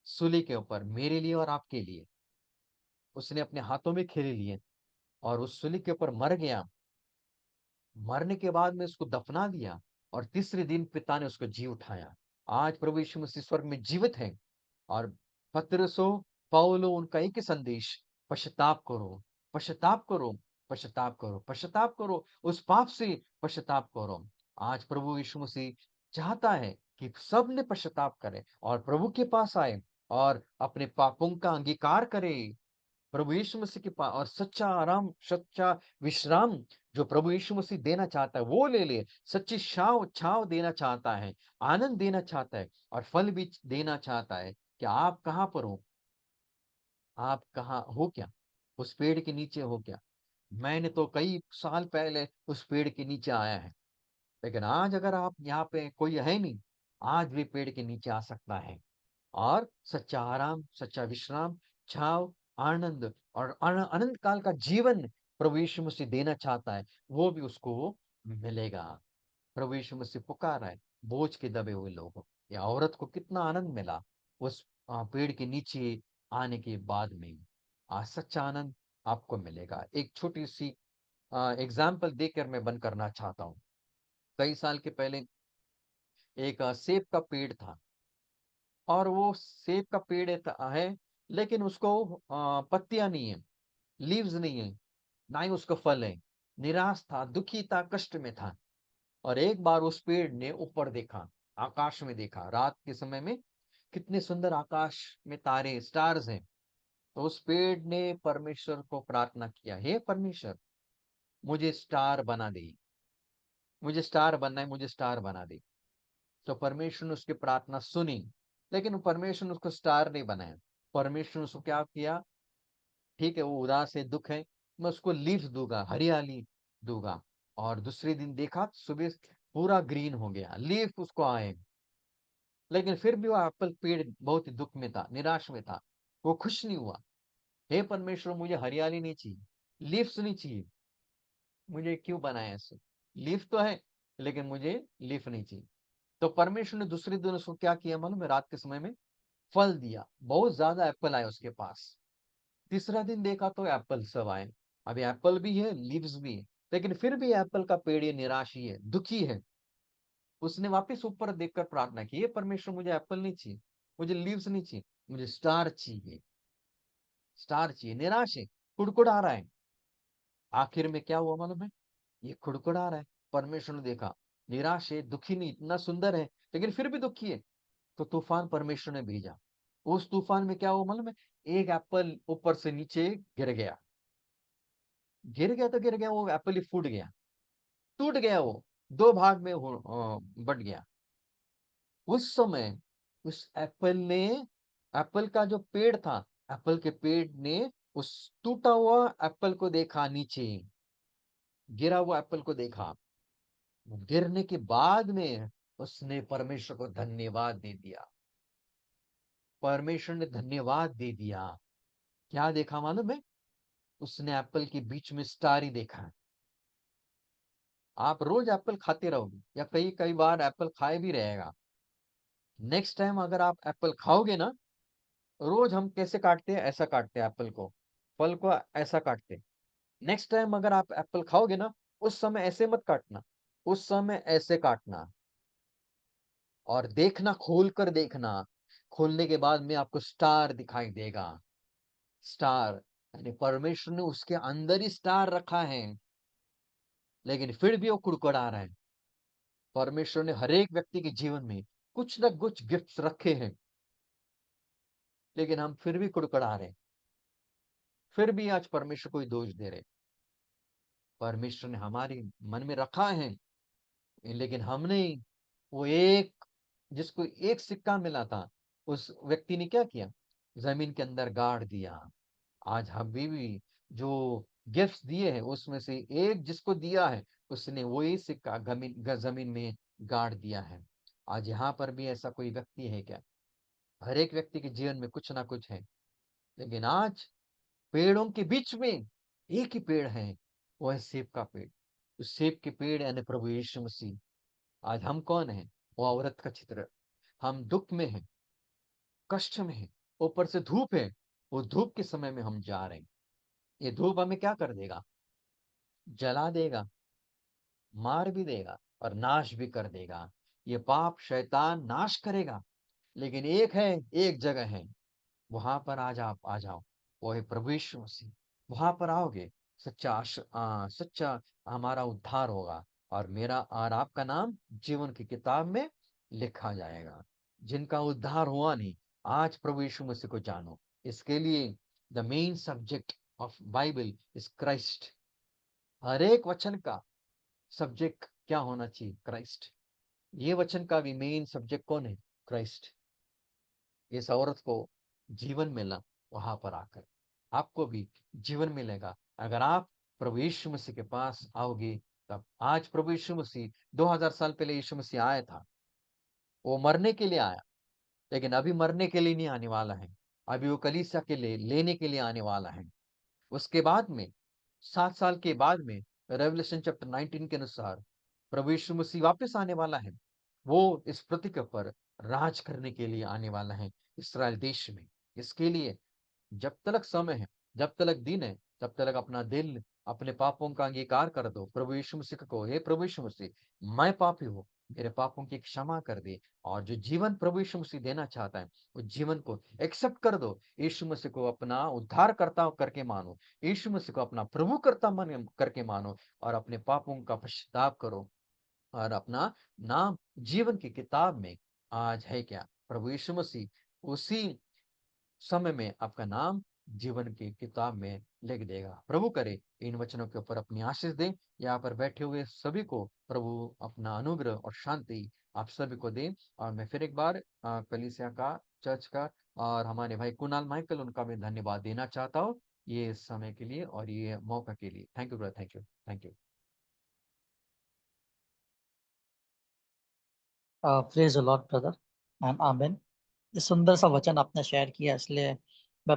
सूली के ऊपर मेरे लिए और आपके लिए। उसने अपने हाथों में खीरे लिए और उस सूली के ऊपर मर गया। मरने के बाद में उसको दफना दिया और तीसरे दिन पिता ने उसको जी उठाया। आज प्रभु यीशु मसीह स्वर्ग में जीवित है। और पतरसो, पौलो, उनका एक ही संदेश, पश्चाताप करो, पश्चाताप करो, पश्चाताप करो, पश्चाताप करो, उस पाप से पश्चाताप करो। आज प्रभु यीशु मसीह चाहता है कि सब ने पश्चाताप करे और प्रभु के पास आए और अपने पापों का अंगीकार करे। प्रभु यीशु मसीह के पास और सच्चा आराम, सच्चा विश्राम जो प्रभु यीशु मसीह देना चाहता है वो ले ले। सच्ची छाव छाव देना चाहता है, आनंद देना चाहता है और फल भी देना चाहता है। कि आप कहाँ पर हो? आप कहाँ हो क्या? उस पेड़ के नीचे हो क्या? मैंने तो कई साल पहले उस पेड़ के नीचे आया है, लेकिन आज अगर आप यहाँ पे कोई है नहीं, आज भी पेड़ के नीचे आ सकता है और सच्चा आराम, सच्चा विश्राम, छाव, आनंद और अनंत काल का जीवन प्रभु यीशु मसीह देना चाहता है, वो भी उसको मिलेगा। प्रभु यीशु मसीह पुकारा है बोझ के दबे हुए लोगों। या औरत को कितना आनंद मिला उस पेड़ के नीचे आने के बाद में। आज सच्चा आनंद आपको मिलेगा। एक छोटी सी एग्जाम्पल देकर मैं बंद करना चाहता हूँ। कई साल के पहले एक सेब का पेड़ था और वो सेब का पेड़ है, लेकिन उसको पत्तियां नहीं है, लीव्स नहीं है, ना ही उसका फल है। निराश था, दुखी था, कष्ट में था। और एक बार उस पेड़ ने ऊपर देखा, आकाश में देखा। रात के समय में कितने सुंदर आकाश में तारे, स्टार्स हैं। तो उस पेड़ ने परमेश्वर को प्रार्थना किया, हे परमेश्वर, मुझे स्टार बना दे, मुझे स्टार बनना है, मुझे स्टार बना दे। तो परमेश्वर ने उसकी प्रार्थना सुनी, लेकिन परमेश्वर ने उसको स्टार नहीं बनाया। परमेश्वर ने उसको क्या किया? ठीक है, वो उदास है, दुख है, मैं उसको लीफ दूंगा, हरियाली दूंगा। और दूसरे दिन देखा, सुबह पूरा ग्रीन हो गया, लीफ उसको आए। लेकिन फिर भी वो एप्पल पेड़ बहुत ही दुख में था, निराश में था, वो खुश नहीं हुआ। हे परमेश्वर, मुझे हरियाली नहीं चाहिए, लीव्स नहीं चाहिए, मुझे क्यों बनाया ऐसे? लीफ तो है, लेकिन मुझे लीफ नहीं चाहिए। तो परमेश्वर ने दूसरे दिन उसको क्या किया मालूम है? रात के समय में फल दिया, बहुत ज्यादा एप्पल आए उसके पास। तीसरा दिन देखा तो एप्पल सब आए। अभी एप्पल भी है, लीव्स भी है, लेकिन फिर भी एप्पल का पेड़ ये निराश ही है, दुखी है। उसने वापस ऊपर देखकर प्रार्थना की, हे परमेश्वर, मुझे एप्पल नहीं चाहिए, मुझे लीव्स नहीं चाहिए, मुझे स्टार चाहिए, स्टार चाहिए। निराश है, कुड़कुड़ा रहा है। आखिर में क्या हुआ मालूम है? ये कुड़कुड़ा रहा है। परमेश्वर ने देखा, निराश है, दुखी नहीं, इतना सुंदर है, लेकिन फिर भी दुखी है। तो तूफान परमेश्वर ने भेजा। उस तूफान में क्या हुआ मालूम है? एक एप्पल ऊपर से नीचे गिर गया। गिर गया तो गिर गया, वो एप्पल ही फूट गया, टूट गया, वो दो भाग में बट गया। उस समय उस एप्पल ने, एप्पल का जो पेड़ था, एप्पल के पेड़ ने उस टूटा हुआ एप्पल को देखा, नीचे गिरा हुआ एप्पल को देखा। गिरने के बाद में उसने परमेश्वर को धन्यवाद दे दिया। परमेश्वर ने धन्यवाद दे दिया। क्या देखा मालूम है? उसने एप्पल के बीच में स्टार ही देखा है। आप रोज एप्पल खाते रहोगे या कई कई बार एप्पल खाए भी रहेगा। नेक्स्ट टाइम अगर आप एप्पल खाओगे ना, रोज हम कैसे काटते हैं? ऐसा काटते हैं एप्पल को, फल को ऐसा काटते हैं। नेक्स्ट टाइम अगर आप एप्पल खाओगे ना, उस समय ऐसे मत काटना, उस समय ऐसे काटना। और देखना, खोल कर देखना। खोलने के बाद में आपको स्टार दिखाई देगा। स्टार, यानी परमेश्वर ने उसके अंदर ही स्टार रखा है, लेकिन फिर भी वो कुड़कुड़ा रहा है। परमेश्वर ने हर एक व्यक्ति के जीवन में कुछ न कुछ गिफ्ट्स रखे हैं, लेकिन हम फिर भी कुड़कुड़ा रहे हैं, फिर भी आज परमेश्वर को ही दोष दे रहे। परमेश्वर ने हमारे मन में रखा है, लेकिन हमने वो एक, जिसको एक सिक्का मिला था, उस व्यक्ति ने क्या किया? जमीन के अंदर गाड़ दिया। आज हमें भी जो गिफ्ट्स दिए हैं उसमें से एक जिसको दिया है, उसने वही सिक्का जमीन में गाड़ दिया है। आज यहाँ पर भी ऐसा कोई व्यक्ति है क्या? हर एक व्यक्ति के जीवन में कुछ ना कुछ है, लेकिन आज पेड़ों के बीच में एक ही पेड़ है, वो है सेब का पेड़। उस सेब के पेड़ यानी प्रभु यीशु मसीह। आज हम कौन हैं? वो औरत का चित्र। हम दुख में हैं, कष्ट में हैं, ऊपर से धूप है। वो धूप के समय में हम जा रहे हैं। ये धूप हमें क्या कर देगा? जला देगा, मार भी देगा और नाश भी कर देगा। ये पाप शैतान नाश करेगा। लेकिन एक है, एक जगह है, वहां पर आज आप आ जाओ। वो है प्रभु यीशु मसीह। वहां पर आओगे, सच्चा हमारा उद्धार होगा, और मेरा और आपका नाम जीवन की किताब में लिखा जाएगा। जिनका उद्धार हुआ नहीं, आज प्रभु यीशु मसीह को जानो। इसके लिए the main subject of Bible is Christ. हर एक वचन का सब्जेक्ट क्या होना चाहिए? क्राइस्ट। ये वचन का भी मेन सब्जेक्ट कौन है? क्राइस्ट। इस औरत को जीवन मिला वहां पर आकर। आपको भी जीवन मिलेगा अगर आप प्रभु यीशु मसीह के पास आओगे। तब आज प्रभु यीशु मसीह 2000 साल पहले यीशु मसीह आया था। वो मरने के लिए आया, लेकिन अभी मरने के लिए नहीं आने वाला है। अभी वो कलीसिया के लिए लेने के लिए आने वाला है। उसके बाद में 7 साल के बाद में रेवलेशन चैप्टर 19 के अनुसार प्रभु यीशु मसीह वापस आने वाला है। वो इस पृथ्वी के ऊपर राज करने के लिए आने वाला है, इसराइल देश में। इसके लिए जब तक समय है, जब तक दिन है, तब तक अपना दिल, अपने पापों का अंगीकार कर दो। प्रभु यीशु मसीह को, हे प्रभु यीशु मसीह, मैं पापी हूँ, मेरे पापों की क्षमा कर दे। और जो जीवन प्रभु यीशु मसीह देना चाहता है, उस जीवन को एक्सेप्ट कर दो। यीशु मसीह को अपना उद्धार करता करके मानो। यीशु मसीह को अपना प्रभु करता मन करके मानो, और अपने पापों का पश्चाताप करो, और अपना नाम जीवन की किताब में आज है क्या? प्रभु यीशु मसीह उसी समय में आपका नाम जीवन की किताब में लिख देगा। प्रभु करे इन वचनों के ऊपर अपनी आशीष दे। यहाँ पर बैठे हुए सभी को प्रभु अपना अनुग्रह और शांति आप सभी को दे। और मैं फिर एक बार कलीसिया का, चर्च का, और हमारे भाई कुणाल माइकल, उनका मैं धन्यवाद देना चाहता हूँ ये समय के लिए और ये मौका के लिए। Thank you brother, thank you, thank you. Praise the Lord brother and amen. ये सुंदर सा वचन आपने शेयर किया, इसलिए